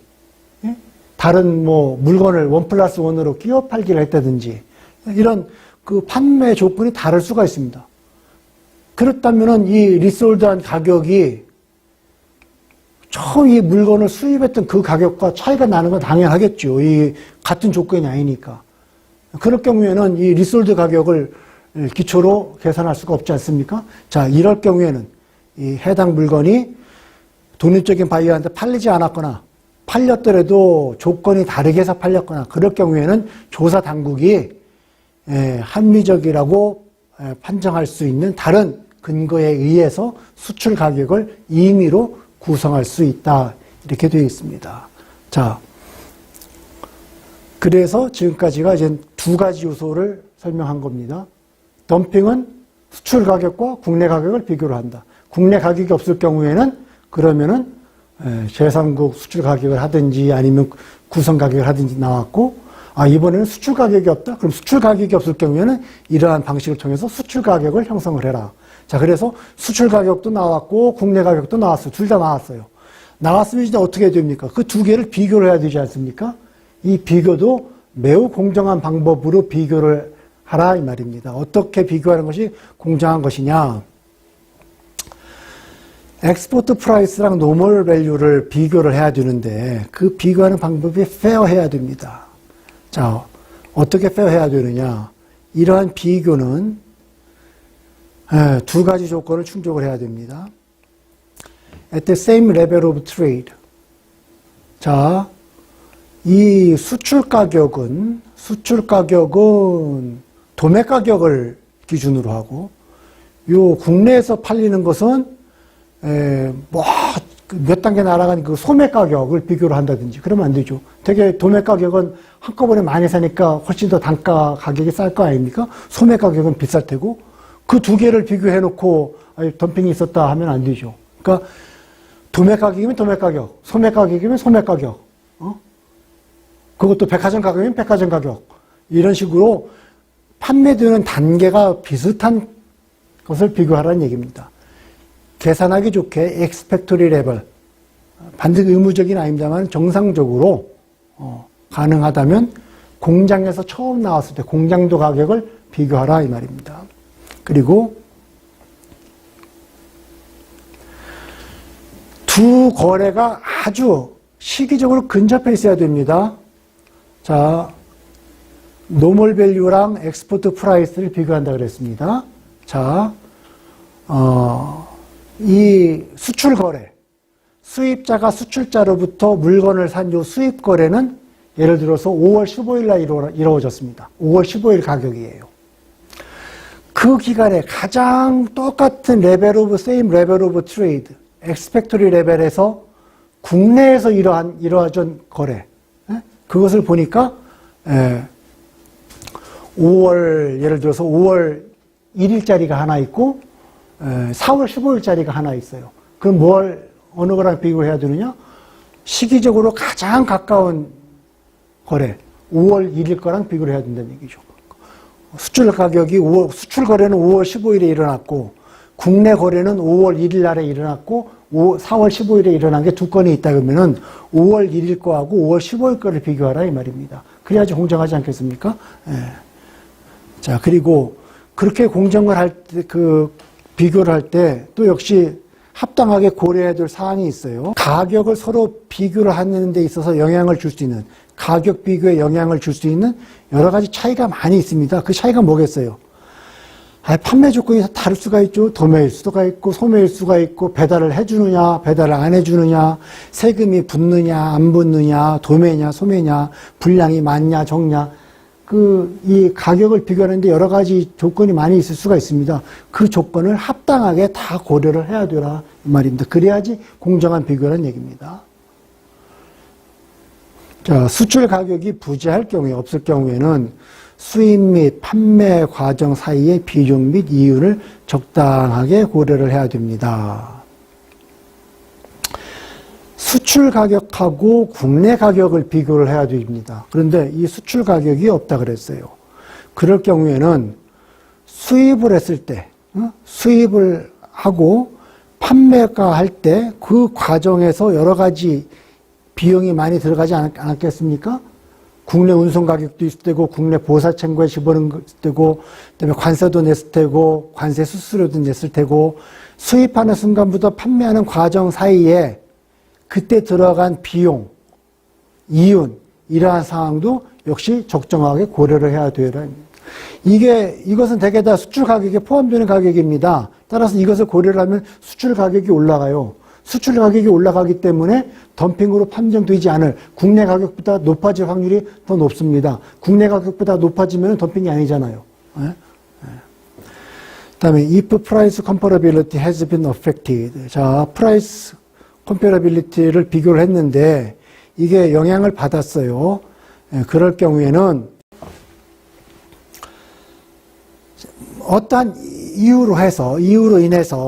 다른 뭐 물건을 1+1으로 끼워 팔기를 했다든지 이런 그 판매 조건이 다를 수가 있습니다. 그렇다면은 이 리솔드한 가격이 처음 이 물건을 수입했던 그 가격과 차이가 나는 건 당연하겠죠. 이 같은 조건이 아니니까. 그럴 경우에는 이 리솔드 가격을 기초로 계산할 수가 없지 않습니까? 자, 이럴 경우에는 이 해당 물건이 독립적인 바이어한테 팔리지 않았거나 팔렸더라도 조건이 다르게 해서 팔렸거나 그럴 경우에는 조사 당국이 합리적이라고 판정할 수 있는 다른 근거에 의해서 수출 가격을 임의로 구성할 수 있다. 이렇게 되어 있습니다. 자, 그래서 지금까지가 이제 두 가지 요소를 설명한 겁니다. 덤핑은 수출 가격과 국내 가격을 비교를 한다. 국내 가격이 없을 경우에는 그러면은 제3국 수출 가격을 하든지 아니면 구성 가격을 하든지 나왔고, 이번에는 수출 가격이 없다? 그럼 수출 가격이 없을 경우에는 이러한 방식을 통해서 수출 가격을 형성을 해라. 자, 그래서 수출 가격도 나왔고 국내 가격도 나왔어요. 둘 다 나왔어요. 나왔으면 이제 어떻게 됩니까? 그 두 개를 비교를 해야 되지 않습니까? 이 비교도 매우 공정한 방법으로 비교를 하라 이 말입니다. 어떻게 비교하는 것이 공정한 것이냐? 엑스포트 프라이스랑 노멀 밸류를 비교를 해야 되는데 그 비교하는 방법이 페어해야 됩니다. 자, 어떻게 페어해야 되느냐? 이러한 비교는 두 가지 조건을 충족을 해야 됩니다. At the same level of trade. 자, 이 수출 가격은 도매 가격을 기준으로 하고, 요 국내에서 팔리는 것은 몇 단계 날아가는 그 소매 가격을 비교를 한다든지 그러면 안 되죠. 되게 도매 가격은 한꺼번에 많이 사니까 훨씬 더 단가 가격이 쌀 거 아닙니까? 소매 가격은 비쌀 테고 그 두 개를 비교해 놓고 덤핑이 있었다 하면 안 되죠. 그러니까 도매 가격이면 도매 가격, 소매 가격이면 소매 가격, 그것도 백화점 가격이면 백화점 가격, 이런 식으로 판매되는 단계가 비슷한 것을 비교하라는 얘기입니다. 계산하기 좋게 엑스펙토리 레벨, 반드시 의무적인 아닙니다만 정상적으로 가능하다면 공장에서 처음 나왔을 때 공장도 가격을 비교하라 이 말입니다. 그리고 두 거래가 아주 시기적으로 근접해 있어야 됩니다. 자, 노멀 밸류랑 엑스포트 프라이스를 비교한다 그랬습니다. 자, 이 수출 거래, 수입자가 수출자로부터 물건을 산 요 수입 거래는 예를 들어서 5월 15일 날 이루어졌습니다. 5월 15일 가격이에요. 그 기간에 가장 똑같은 same level of trade, expectory 레벨에서 국내에서 이러한 거래, 그것을 보니까 예를 들어서 5월 1일짜리가 하나 있고 4월 15일짜리가 하나 있어요. 그럼 어느 거랑 비교해야 되느냐? 시기적으로 가장 가까운 거래, 5월 1일 거랑 비교를 해야 된다는 얘기죠. 수출 거래는 5월 15일에 일어났고, 국내 거래는 5월 1일 날에 일어났고, 4월 15일에 일어난 게 두 건이 있다 그러면은 5월 1일 거하고 5월 15일 거를 비교하라 이 말입니다. 그래야지 공정하지 않겠습니까? 자, 그리고 그렇게 공정을 할 때, 비교를 할 때 또 역시 합당하게 고려해야 될 사항이 있어요. 가격을 서로 비교를 하는 데 있어서 영향을 줄 수 있는, 가격 비교에 영향을 줄 수 있는 여러 가지 차이가 많이 있습니다. 그 차이가 뭐겠어요? 판매 조건이 다를 수가 있죠. 도매일 수가 있고, 소매일 수가 있고, 배달을 해주느냐, 배달을 안 해주느냐, 세금이 붙느냐, 안 붙느냐, 도매냐, 소매냐, 분량이 많냐, 적냐. 이 가격을 비교하는데 여러 가지 조건이 많이 있을 수가 있습니다. 그 조건을 합당하게 다 고려를 해야 되라 이 말입니다. 그래야지 공정한 비교라는 얘기입니다. 자, 수출 가격이 부재할 경우에, 없을 경우에는 수입 및 판매 과정 사이의 비중 및 이윤을 적당하게 고려를 해야 됩니다. 수출 가격하고 국내 가격을 비교를 해야 됩니다. 그런데 이 수출 가격이 없다 그랬어요. 그럴 경우에는 수입을 했을 때, 수입을 하고 판매가 할 때 그 과정에서 여러 가지 비용이 많이 들어가지 않았겠습니까? 국내 운송 가격도 있을 테고, 국내 보사 청구에 집어넣은 것도 되고, 그다음에 관세도 냈을 테고, 관세 수수료도 냈을 테고, 수입하는 순간부터 판매하는 과정 사이에 그때 들어간 비용, 이윤, 이러한 상황도 역시 적정하게 고려를 해야 되는 겁니다. 이것은 대개 다 수출 가격에 포함되는 가격입니다. 따라서 이것을 고려를 하면 수출 가격이 올라가요. 수출 가격이 올라가기 때문에 덤핑으로 판정되지 않을 국내 가격보다 높아질 확률이 더 높습니다. 국내 가격보다 높아지면 덤핑이 아니잖아요. 그다음에 if price comparability has been affected. 자, price comparability를 비교를 했는데 이게 영향을 받았어요. 그럴 경우에는 어떠한 이유로 인해서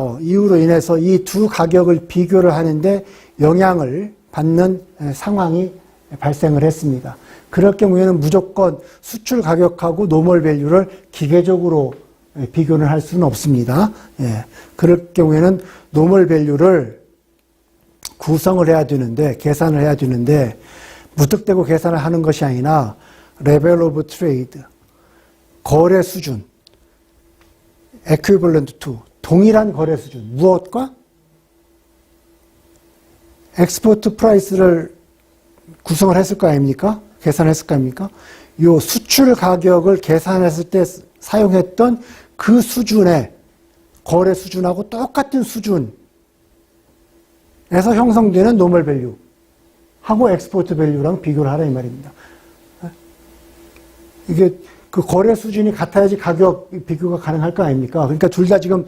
이 두 가격을 비교를 하는데 영향을 받는 상황이 발생을 했습니다. 그럴 경우에는 무조건 수출 가격하고 노멀 밸류를 기계적으로 비교를 할 수는 없습니다. 그럴 경우에는 노멀 밸류를 구성을 해야 되는데, 계산을 해야 되는데, 무턱대고 계산을 하는 것이 아니라 레벨 오브 트레이드, 거래 수준, equivalent to, 동일한 거래 수준, 무엇과? 엑스포트 프라이스를 구성을 했을 거 아닙니까? 계산했을 거 아닙니까? 요 수출 가격을 계산했을 때 사용했던 그 수준의 거래 수준하고 똑같은 수준에서 형성되는 노멀 밸류 하고 엑스포트 밸류랑 비교를 하라 이 말입니다. 이게 그 거래 수준이 같아야지 가격 비교가 가능할 거 아닙니까? 그러니까 둘 다 지금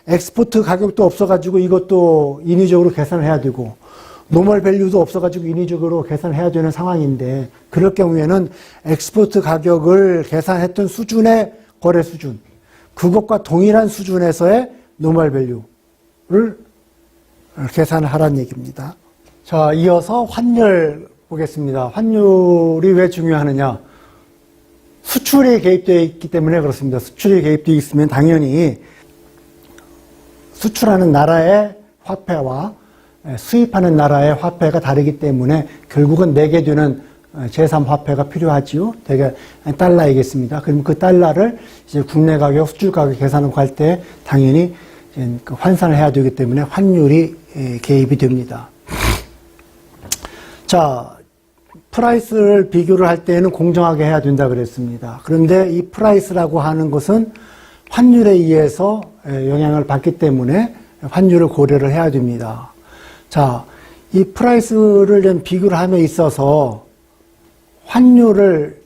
엑스포트 가격도 없어가지고 이것도 인위적으로 계산을 해야 되고 노멀 밸류도 없어가지고 인위적으로 계산을 해야 되는 상황인데 그럴 경우에는 엑스포트 가격을 계산했던 수준의 거래 수준 그것과 동일한 수준에서의 노멀 밸류를 계산을 하라는 얘기입니다. 자, 이어서 환율 보겠습니다. 환율이 왜 중요하느냐? 수출이 개입되어 있기 때문에 그렇습니다. 수출이 개입되어 있으면 당연히 수출하는 나라의 화폐와 수입하는 나라의 화폐가 다르기 때문에 결국은 내게 되는 제3화폐가 필요하지요. 대개 달러이겠습니다. 그럼 그 달러를 이제 국내 가격, 수출 가격 계산을 할 때 당연히 환산을 해야 되기 때문에 환율이 개입이 됩니다. 자, 프라이스를 비교를 할 때에는 공정하게 해야 된다 그랬습니다. 그런데 이 프라이스라고 하는 것은 환율에 의해서 영향을 받기 때문에 환율을 고려를 해야 됩니다. 자, 이 프라이스를 비교를 함에 있어서 환율을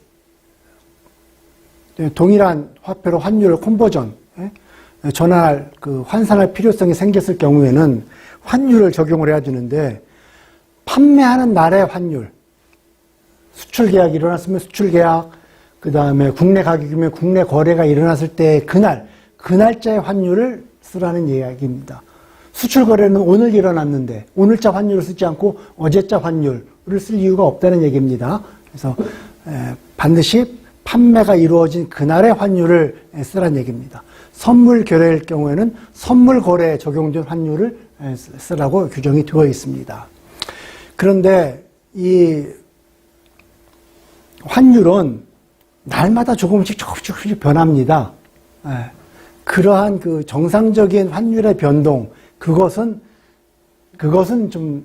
동일한 화폐로 환율을 컨버전, 전환할 환산할 필요성이 생겼을 경우에는 환율을 적용을 해야 되는데 판매하는 나라의 환율, 수출 계약이 일어났으면 수출 계약, 그 다음에 국내 가격이면 국내 거래가 일어났을 때 그 날짜의 환율을 쓰라는 이야기입니다. 수출 거래는 오늘 일어났는데 오늘자 환율을 쓰지 않고 어제자 환율을 쓸 이유가 없다는 얘기입니다. 그래서 반드시 판매가 이루어진 그날의 환율을 쓰라는 얘기입니다. 선물 거래일 경우에는 선물 거래에 적용된 환율을 쓰라고 규정이 되어 있습니다. 그런데 이 환율은 날마다 조금씩 변합니다. 그러한 그 정상적인 환율의 변동, 그것은 좀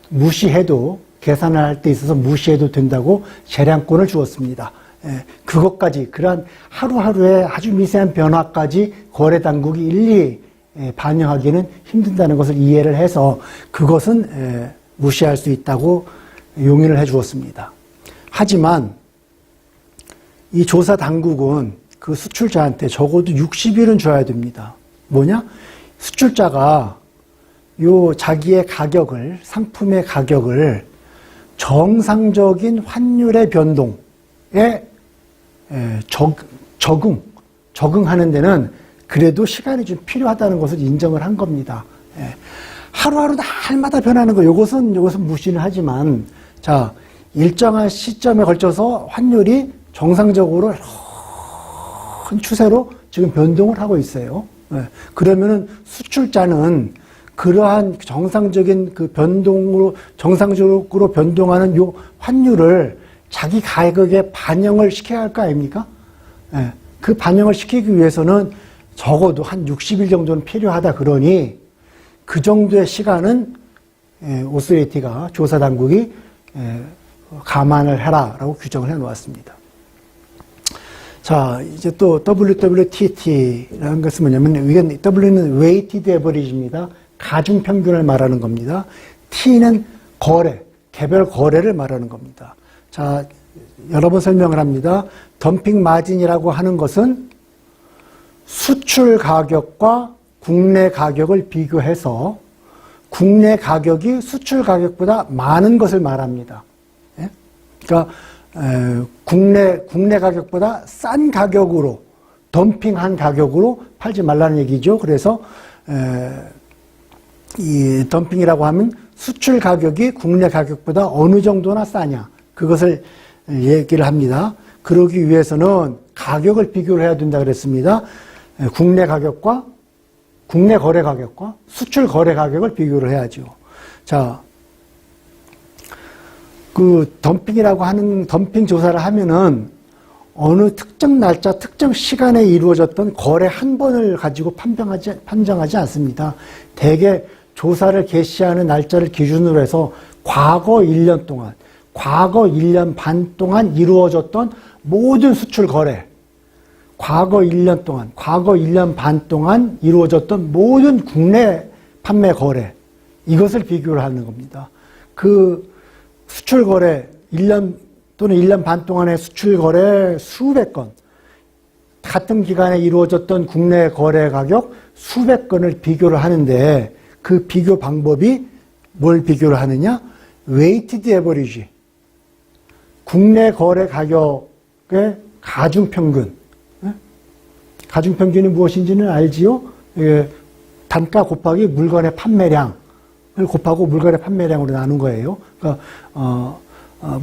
무시해도 계산할 때 있어서 무시해도 된다고 재량권을 주었습니다. 그것까지 그러한 하루하루의 아주 미세한 변화까지 거래 당국이 일일이 반영하기는 힘든다는 것을 이해를 해서 그것은 무시할 수 있다고 용인을 해 주었습니다. 하지만 이 조사 당국은 그 수출자한테 적어도 60일은 줘야 됩니다. 뭐냐? 수출자가 자기의 가격을, 상품의 가격을 정상적인 환율의 변동에 적응하는 데는 그래도 시간이 좀 필요하다는 것을 인정을 한 겁니다. 하루하루 날마다 변하는 거, 요것은 무시를 하지만, 자, 일정한 시점에 걸쳐서 환율이 정상적으로 큰 추세로 지금 변동을 하고 있어요. 그러면은 수출자는 그러한 정상적인 그 변동으로, 정상적으로 변동하는 요 환율을 자기 가격에 반영을 시켜야 할 거 아닙니까? 그 반영을 시키기 위해서는 적어도 한 60일 정도는 필요하다 그러니 그 정도의 시간은 오스리티가 조사 당국이 감안을 해라라고 규정을 해 놓았습니다. 자, 이제 또 WWTT라는 것은 뭐냐면, 이건 W는 Weighted Average입니다. 가중 평균을 말하는 겁니다. T는 거래, 개별 거래를 말하는 겁니다. 자, 여러 번 설명을 합니다. 덤핑 마진이라고 하는 것은 수출 가격과 국내 가격을 비교해서 국내 가격이 수출 가격보다 많은 것을 말합니다. 그러니까 국내 가격보다 싼 가격으로, 덤핑한 가격으로 팔지 말라는 얘기죠. 그래서 이 덤핑이라고 하면 수출 가격이 국내 가격보다 어느 정도나 싸냐, 그것을 얘기를 합니다. 그러기 위해서는 가격을 비교를 해야 된다 그랬습니다. 국내 가격과 국내 거래 가격과 수출 거래 가격을 비교를 해야죠. 자, 그 덤핑이라고 하는 덤핑 조사를 하면은 어느 특정 날짜, 특정 시간에 이루어졌던 거래 한 번을 가지고 판정하지 않습니다. 대개 조사를 개시하는 날짜를 기준으로 해서 과거 1년 동안, 과거 1년 반 동안 이루어졌던 모든 수출 거래, 과거 1년 동안, 과거 1년 반 동안 이루어졌던 모든 국내 판매 거래, 이것을 비교를 하는 겁니다. 그 수출 거래, 1년 또는 1년 반 동안의 수출 거래 수백 건, 같은 기간에 이루어졌던 국내 거래 가격 수백 건을 비교를 하는데, 그 비교 방법이 뭘 비교를 하느냐? Weighted Average. 국내 거래 가격의 가중평균. 가중평균이 무엇인지는 알지요? 단가 곱하기 물건의 판매량을 곱하고 물건의 판매량으로 나눈 거예요. 그러니까,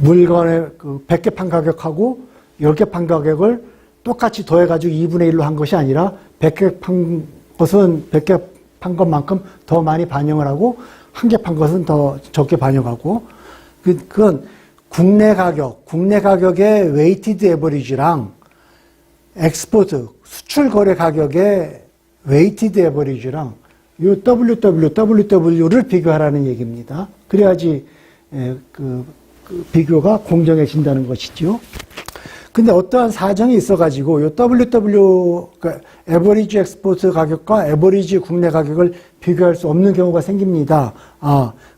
물건의 그 100개 판 가격하고 10개 판 가격을 똑같이 더해가지고 2분의 1로 한 것이 아니라 100개 판 것은 100개 판 것만큼 더 많이 반영을 하고 1개 판 것은 더 적게 반영하고, 그건 국내 가격, 국내 가격의 웨이티드 에버리지랑 엑스포트, 수출 거래 가격의 웨이티드 에버리지랑 이 WW를 비교하라는 얘기입니다. 그래야지 그 비교가 공정해진다는 것이죠. 근데 어떠한 사정이 있어가지고 이 그러니까 에버리지 엑스포트 가격과 에버리지 국내 가격을 비교할 수 없는 경우가 생깁니다.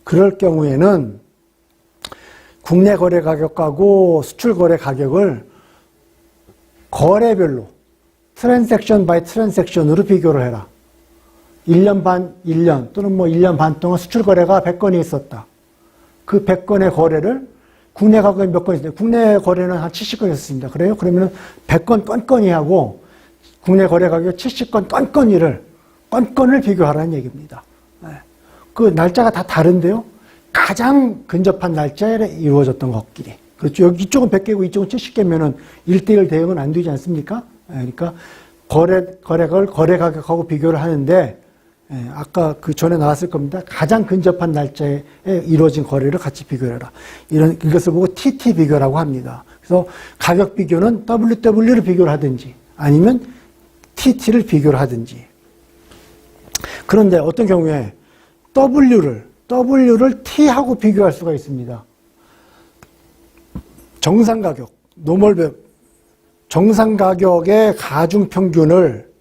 그럴 경우에는 국내 거래 가격하고 수출 거래 가격을 거래별로 트랜잭션 바이 트랜잭션으로 비교를 해라. 1년 반, 1년 또는 뭐 1년 반 동안 수출 거래가 100건이 있었다. 그 100건의 거래를 국내 가격이 몇 건 있어요? 국내 거래는 한 70건 있었습니다. 그래요? 그러면 100건 건건이 하고 국내 거래 가격 70건 건건을 비교하라는 얘기입니다. 그 날짜가 다 다른데요. 가장 근접한 날짜에 이루어졌던 것끼리. 그렇죠. 여기 이쪽은 100개고 이쪽은 70개면은 1대1 대응은 안 되지 않습니까? 그러니까 거래 가격하고 비교를 하는데, 아까 그 전에 나왔을 겁니다. 가장 근접한 날짜에 이루어진 거래를 같이 비교해라. 이것을 보고 TT 비교라고 합니다. 그래서 가격 비교는 WW를 비교를 하든지 아니면 TT를 비교를 하든지. 그런데 어떤 경우에 W를 T하고 비교할 수가 있습니다. 정상 가격, 정상 가격의 가중 평균을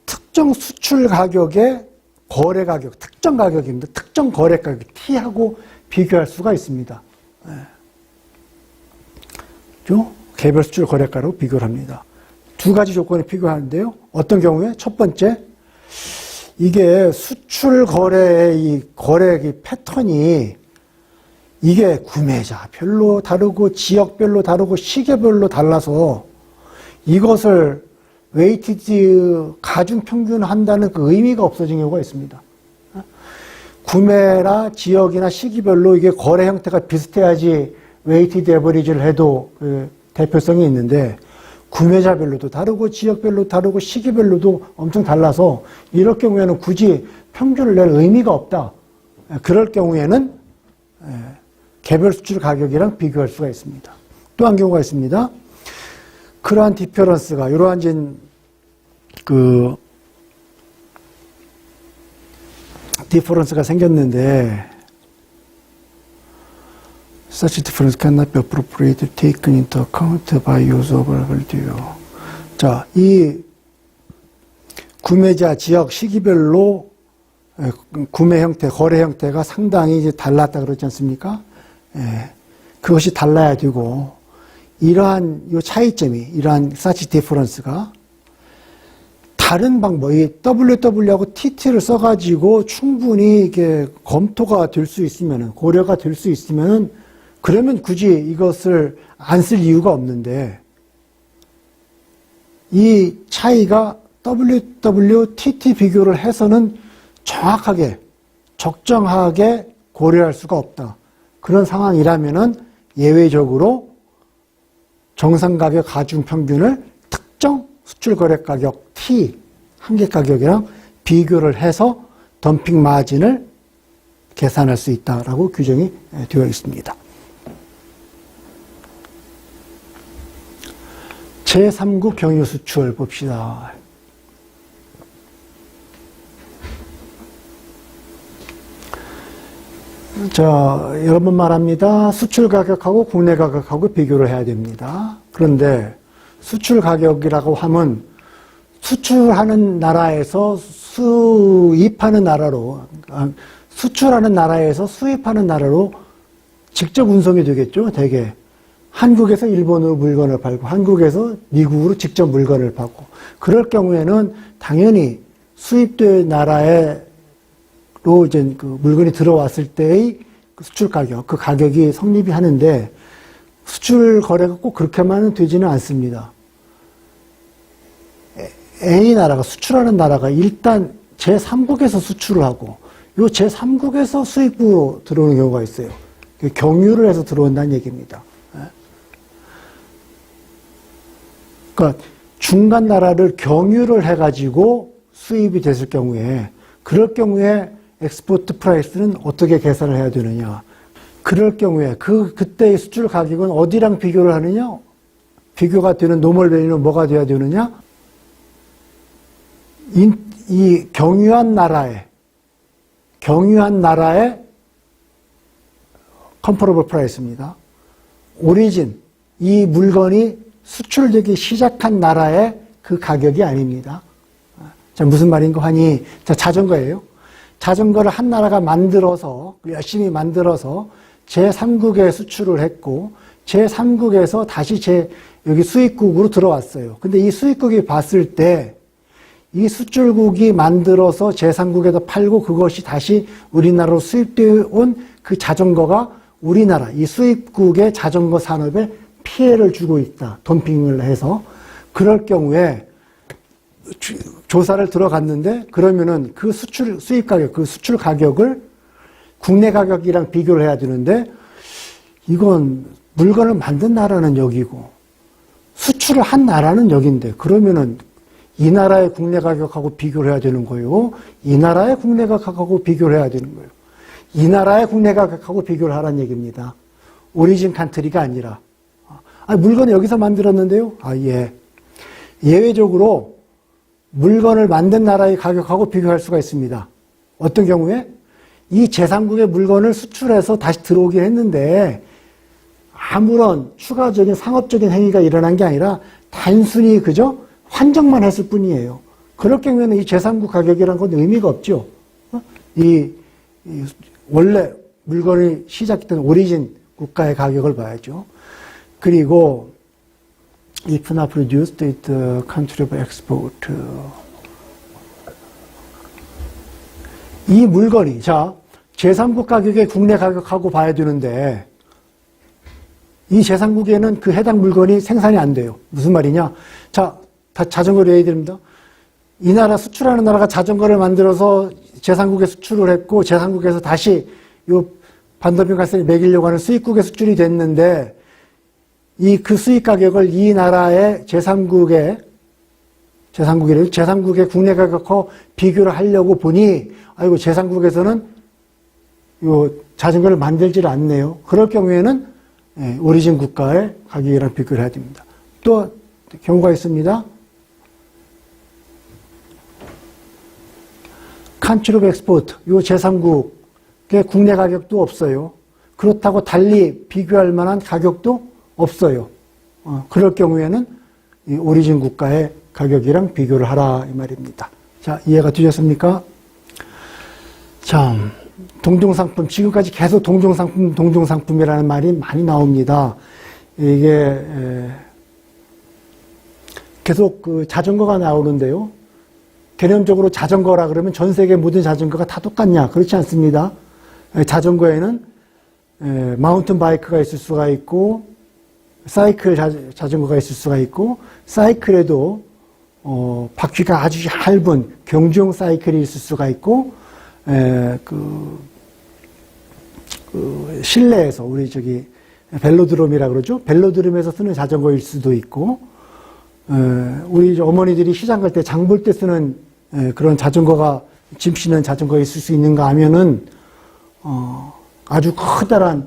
특정 수출 가격의 거래 가격, 특정 가격입니다. 특정 거래 가격 T하고 비교할 수가 있습니다. 개별 수출 거래가로 비교를 합니다. 두 가지 조건에 비교하는데요. 어떤 경우에? 첫 번째, 이게 수출 거래의 이 거래 패턴이 이게 구매자별로 다르고 지역별로 다르고 시계별로 달라서 이것을 웨이티지 가중 평균한다는 그 의미가 없어진 경우가 있습니다. 구매나 지역이나 시기별로 이게 거래 형태가 비슷해야지 웨이티드 에버리지를 해도 그 대표성이 있는데 구매자별로도 다르고 지역별로 다르고 시기별로도 엄청 달라서 이럴 경우에는 굳이 평균을 낼 의미가 없다. 그럴 경우에는 개별 수출 가격이랑 비교할 수가 있습니다. 또 한 경우가 있습니다. 그러한 디퍼런스가 이러한 그 디퍼런스가 생겼는데 such difference cannot be appropriately taken into account by user of value. 자, 이 구매자 지역 시기별로 구매 형태, 거래 형태가 상당히 이제 달랐다 그러지 않습니까? 그것이 달라야 되고 이러한 요 차이점이 이러한 such difference가 다른 방법, 이 WW하고 TT를 써가지고 충분히 이게 검토가 될 수 있으면은, 고려가 될 수 있으면은, 그러면 굳이 이것을 안 쓸 이유가 없는데, 이 차이가 WW, TT 비교를 해서는 정확하게, 적정하게 고려할 수가 없다. 그런 상황이라면은 예외적으로 정상가격 가중평균을 특정 수출거래가격 T 한계 가격이랑 비교를 해서 덤핑 마진을 계산할 수 있다라고 규정이 되어 있습니다. 제3국 경유 수출 봅시다. 자, 여러 번 말합니다. 수출 가격하고 국내 가격하고 비교를 해야 됩니다. 그런데 수출 가격이라고 하면 수출하는 나라에서 수입하는 나라로, 수출하는 나라에서 수입하는 나라로 직접 운송이 되겠죠, 대개. 한국에서 일본으로 물건을 팔고, 한국에서 미국으로 직접 물건을 팔고. 그럴 경우에는 당연히 수입된 나라로 이제 그 물건이 들어왔을 때의 수출 가격, 그 가격이 성립이 하는데, 수출 거래가 꼭 그렇게만은 되지는 않습니다. A 나라가, 수출하는 나라가 일단 제3국에서 수출을 하고, 요 제3국에서 수입으로 들어오는 경우가 있어요. 경유를 해서 들어온다는 얘기입니다. 그러니까 중간 나라를 경유를 해가지고 수입이 됐을 경우에, 그럴 경우에 엑스포트 프라이스는 어떻게 계산을 해야 되느냐. 그럴 경우에 그때의 수출 가격은 어디랑 비교를 하느냐? 비교가 되는 노멀 밸류는 뭐가 돼야 되느냐? 이 경유한 나라의 컴퍼러블 프라이스입니다. 오리진, 이 물건이 수출되기 시작한 나라의 그 가격이 아닙니다. 자, 무슨 말인가 하니, 자, 자전거예요. 자전거를 한 나라가 만들어서, 열심히 만들어서 제3국에 수출을 했고, 제3국에서 다시 여기 수입국으로 들어왔어요. 근데 이 수입국이 봤을 때, 이 수출국이 만들어서 제3국에서 팔고 그것이 다시 우리나라로 수입되어 온 그 자전거가 우리나라, 이 수입국의 자전거 산업에 피해를 주고 있다. 덤핑을 해서. 그럴 경우에 조사를 들어갔는데 그러면은 그 수입 가격, 그 수출 가격을 국내 가격이랑 비교를 해야 되는데 이건 물건을 만든 나라는 여기고 수출을 한 나라는 여긴데 그러면은 이 나라의 국내 가격하고 비교를 해야 되는 거예요. 이 나라의 국내 가격하고 비교를 해야 되는 거예요. 이 나라의 국내 가격하고 비교를 하라는 얘기입니다. 오리진 컨트리가 아니라. 물건을 여기서 만들었는데요. 예. 예외적으로 물건을 만든 나라의 가격하고 비교할 수가 있습니다. 어떤 경우에? 이 제3국의 물건을 수출해서 다시 들어오긴 했는데 아무런 추가적인 상업적인 행위가 일어난 게 아니라 단순히 그저 환정만 했을 뿐이에요. 그럴 경우에는 이 제3국 가격이라는 건 의미가 없죠. 원래 물건이 시작된 오리진 국가의 가격을 봐야죠. 그리고 if not produced in the country of export. 이 물건이 자 제3국 가격의 국내 가격하고 봐야 되는데 이 제3국에는 그 해당 물건이 생산이 안 돼요. 무슨 말이냐? 자, 다 자전거로 예의 드립니다. 이 나라 수출하는 나라가 자전거를 만들어서 제3국에 수출을 했고 제3국에서 다시 이 반도핑 관세를 매기려고 하는 수입국에 수출이 됐는데 그 수입 가격을 이 나라의 제3국의 국내 가격과 비교를 하려고 보니 아이고 제3국에서는 요 자전거를 만들지를 않네요. 그럴 경우에는 오리진 국가의 가격이랑 비교를 해야 됩니다. 또 경우가 있습니다. Country of Export, 요 제3국의 국내 가격도 없어요. 그렇다고 달리 비교할 만한 가격도 없어요. 그럴 경우에는 이 오리진 국가의 가격이랑 비교를 하라 이 말입니다. 자, 이해가 되셨습니까? 자, 동종상품, 지금까지 계속 동종상품이라는 말이 많이 나옵니다. 이게 계속 그 자전거가 나오는데요. 개념적으로 자전거라 그러면 전 세계 모든 자전거가 다 똑같냐? 그렇지 않습니다. 자전거에는 마운틴 바이크가 있을 수가 있고 사이클 자전거가 있을 수가 있고 사이클에도 바퀴가 아주 얇은 경주용 사이클이 있을 수가 있고 실내에서 우리 벨로드롬이라 그러죠. 벨로드롬에서 쓰는 자전거일 수도 있고 우리 어머니들이 시장 갈 때 장 볼 때 쓰는 그런 자전거가 짐 싣는 자전거가 있을 수 있는가 하면은 아주 커다란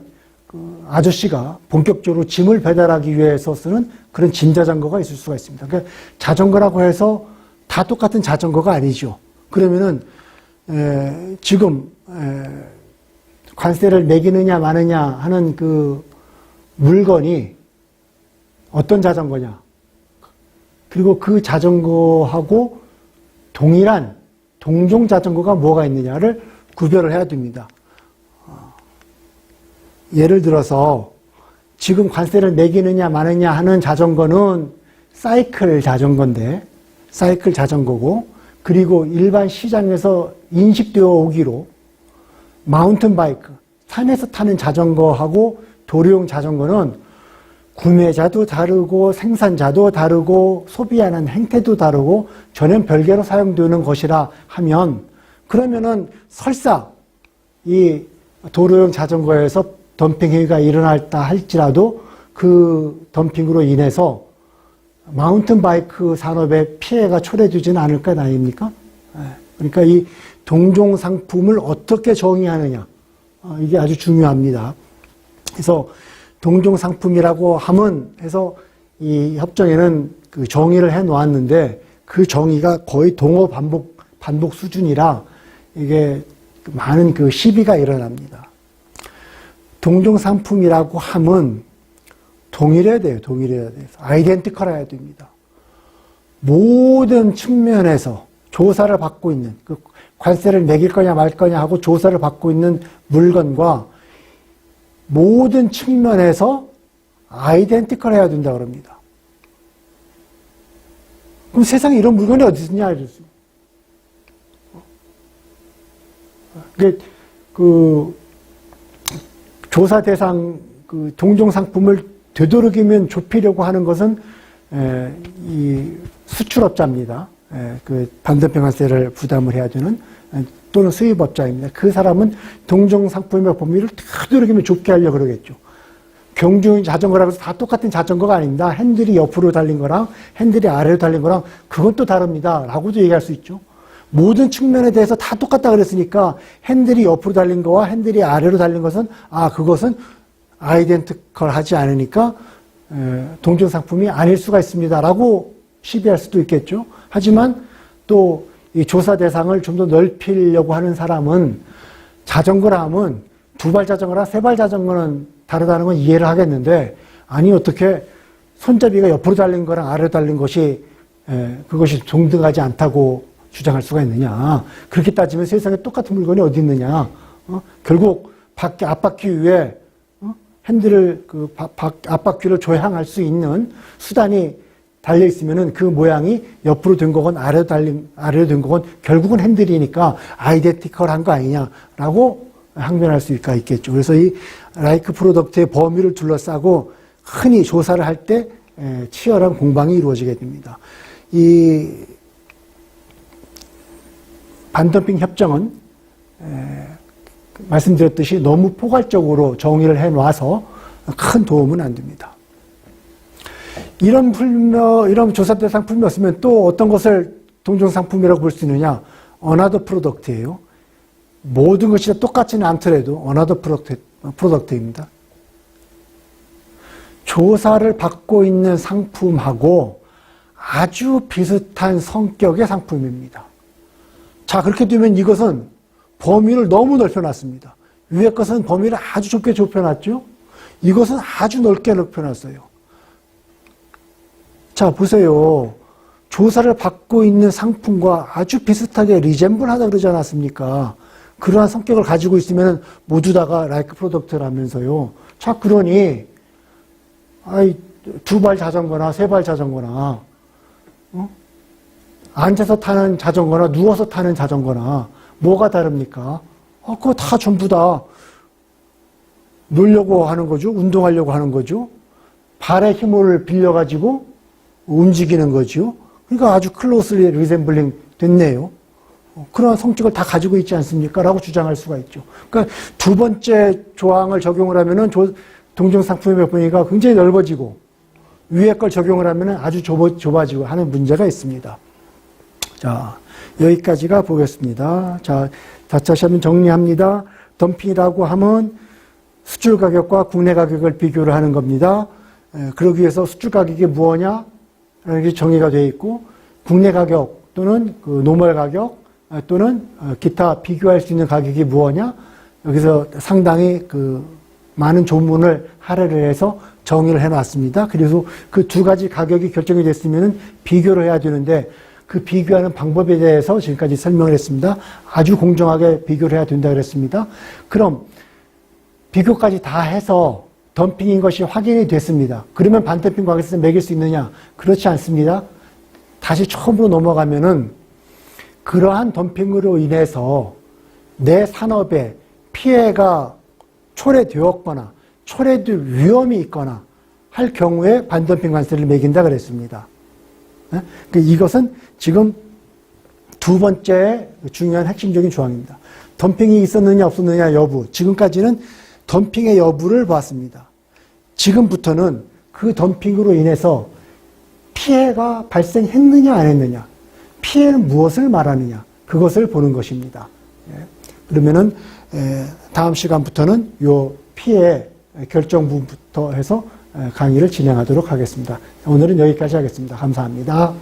아저씨가 본격적으로 짐을 배달하기 위해서 쓰는 그런 짐 자전거가 있을 수가 있습니다. 그러니까 자전거라고 해서 다 똑같은 자전거가 아니죠. 그러면은 지금 관세를 매기느냐 마느냐 하는 그 물건이 어떤 자전거냐, 그리고 그 자전거하고 동일한 동종 자전거가 뭐가 있느냐를 구별을 해야 됩니다. 예를 들어서 지금 관세를 매기느냐 마느냐 하는 자전거는 사이클 자전거고, 그리고 일반 시장에서 인식되어 오기로 마운틴 바이크, 산에서 타는 자전거하고 도로용 자전거는 구매자도 다르고 생산자도 다르고 소비하는 행태도 다르고 전혀 별개로 사용되는 것이라 하면, 그러면은 설사 이 도로용 자전거에서 덤핑 행위가 일어났다 할지라도 그 덤핑으로 인해서 마운틴 바이크 산업에 피해가 초래되지는 않을 것 아닙니까? 그러니까 이 동종 상품을 어떻게 정의하느냐, 이게 아주 중요합니다. 그래서 동종 상품이라고 하면 해서 이 협정에는 그 정의를 해 놓았는데 그 정의가 거의 동어 반복 수준이라 이게 많은 그 시비가 일어납니다. 동종 상품이라고 하면 동일해야 돼요. 아이덴티컬해야 됩니다. 모든 측면에서 조사를 받고 있는, 그 관세를 매길 거냐 말 거냐 하고 조사를 받고 있는 물건과 모든 측면에서 아이덴티컬해야 된다 그럽니다. 그럼 세상에 이런 물건이 어디 있냐 이랬어요. 그 조사 대상 그 동종 상품을 되도록이면 좁히려고 하는 것은 이 수출업자입니다. 그 반덤핑 관세를 부담을 해야 되는, 또는 수입업자입니다. 그 사람은 동종 상품의 범위를 되도록이면 좁게 하려고 그러겠죠. 경주 자전거라고 해서 다 똑같은 자전거가 아닙니다. 핸들이 옆으로 달린 거랑 핸들이 아래로 달린 거랑 그건 또 다릅니다. 라고도 얘기할 수 있죠. 모든 측면에 대해서 다 똑같다 그랬으니까 핸들이 옆으로 달린 거와 핸들이 아래로 달린 것은 그것은 아이덴티컬하지 않으니까 동종 상품이 아닐 수가 있습니다. 라고 시비할 수도 있겠죠. 하지만 또 이 조사 대상을 좀 더 넓히려고 하는 사람은 자전거라 하면 두발 자전거랑 세발 자전거는 다르다는 건 이해를 하겠는데, 아니 어떻게 손잡이가 옆으로 달린 거랑 아래로 달린 것이 그것이 동등하지 않다고 주장할 수가 있느냐. 그렇게 따지면 세상에 똑같은 물건이 어디 있느냐. 결국 앞바퀴 위에 핸들을 앞바퀴를 조향할 수 있는 수단이 달려 있으면은 그 모양이 옆으로 된 거건 아래로 된 거건 결국은 핸들이니까 아이덴티컬한 거 아니냐라고 항변할 수가 있겠죠. 그래서 이 라이크 프로덕트의 범위를 둘러싸고 흔히 조사를 할 때 치열한 공방이 이루어지게 됩니다. 이 반덤핑 협정은 말씀드렸듯이 너무 포괄적으로 정의를 해놔서 큰 도움은 안 됩니다. 이런 조사 대상 풀며 없으면 또 어떤 것을 동종상품이라고 볼 수 있느냐? 어나더 프로덕트예요. 모든 것이 똑같지는 않더라도 어나더 프로덕트입니다. 조사를 받고 있는 상품하고 아주 비슷한 성격의 상품입니다. 자, 그렇게 되면 이것은 범위를 너무 넓혀놨습니다. 위에 것은 범위를 아주 좁게 좁혀놨죠. 이것은 아주 넓게 넓혀놨어요. 자, 보세요. 조사를 받고 있는 상품과 아주 비슷하게 리젠블하다 그러지 않았습니까? 그러한 성격을 가지고 있으면 모두 다가 라이크 프로덕트라면서요. 자, 그러니 2발 자전거나 3발 자전거나 앉아서 타는 자전거나 누워서 타는 자전거나 뭐가 다릅니까? 그거 다 전부 다 놀려고 하는 거죠. 운동하려고 하는 거죠. 발의 힘을 빌려가지고 움직이는 거죠. 그러니까 아주 클로스리 리셈블링 됐네요. 그런 성격을 다 가지고 있지 않습니까? 라고 주장할 수가 있죠. 그러니까 두 번째 조항을 적용을 하면은 동종상품의 범위가 굉장히 넓어지고 위에 걸 적용을 하면은 아주 좁아지고 하는 문제가 있습니다. 자, 여기까지가 보겠습니다. 자, 다시 한번 정리합니다. 덤핑이라고 하면 수출 가격과 국내 가격을 비교를 하는 겁니다. 그러기 위해서 수출 가격이 무엇냐? 라는 게 정의가 되어 있고, 국내 가격 또는 그 노멀 가격 또는 기타 비교할 수 있는 가격이 무엇냐? 여기서 상당히 그 많은 조문을 할애를 해서 정의를 해놨습니다. 그래서 그 두 가지 가격이 결정이 됐으면 비교를 해야 되는데 그 비교하는 방법에 대해서 지금까지 설명을 했습니다. 아주 공정하게 비교를 해야 된다 그랬습니다. 그럼 비교까지 다 해서 덤핑인 것이 확인이 됐습니다. 그러면 반덤핑 가격에서 매길 수 있느냐? 그렇지 않습니다. 다시 처음으로 넘어가면은 그러한 덤핑으로 인해서 내 산업에 피해가 초래되었거나 초래될 위험이 있거나 할 경우에 반덤핑 관세를 매긴다 그랬습니다. 이것은 지금 두 번째 중요한 핵심적인 조항입니다. 덤핑이 있었느냐 없었느냐 여부. 지금까지는 덤핑의 여부를 봤습니다. 지금부터는 그 덤핑으로 인해서 피해가 발생했느냐 안 했느냐. 피해는 무엇을 말하느냐. 그것을 보는 것입니다. 그러면은 다음 시간부터는 요 피해 결정 부분부터 해서 강의를 진행하도록 하겠습니다. 오늘은 여기까지 하겠습니다. 감사합니다.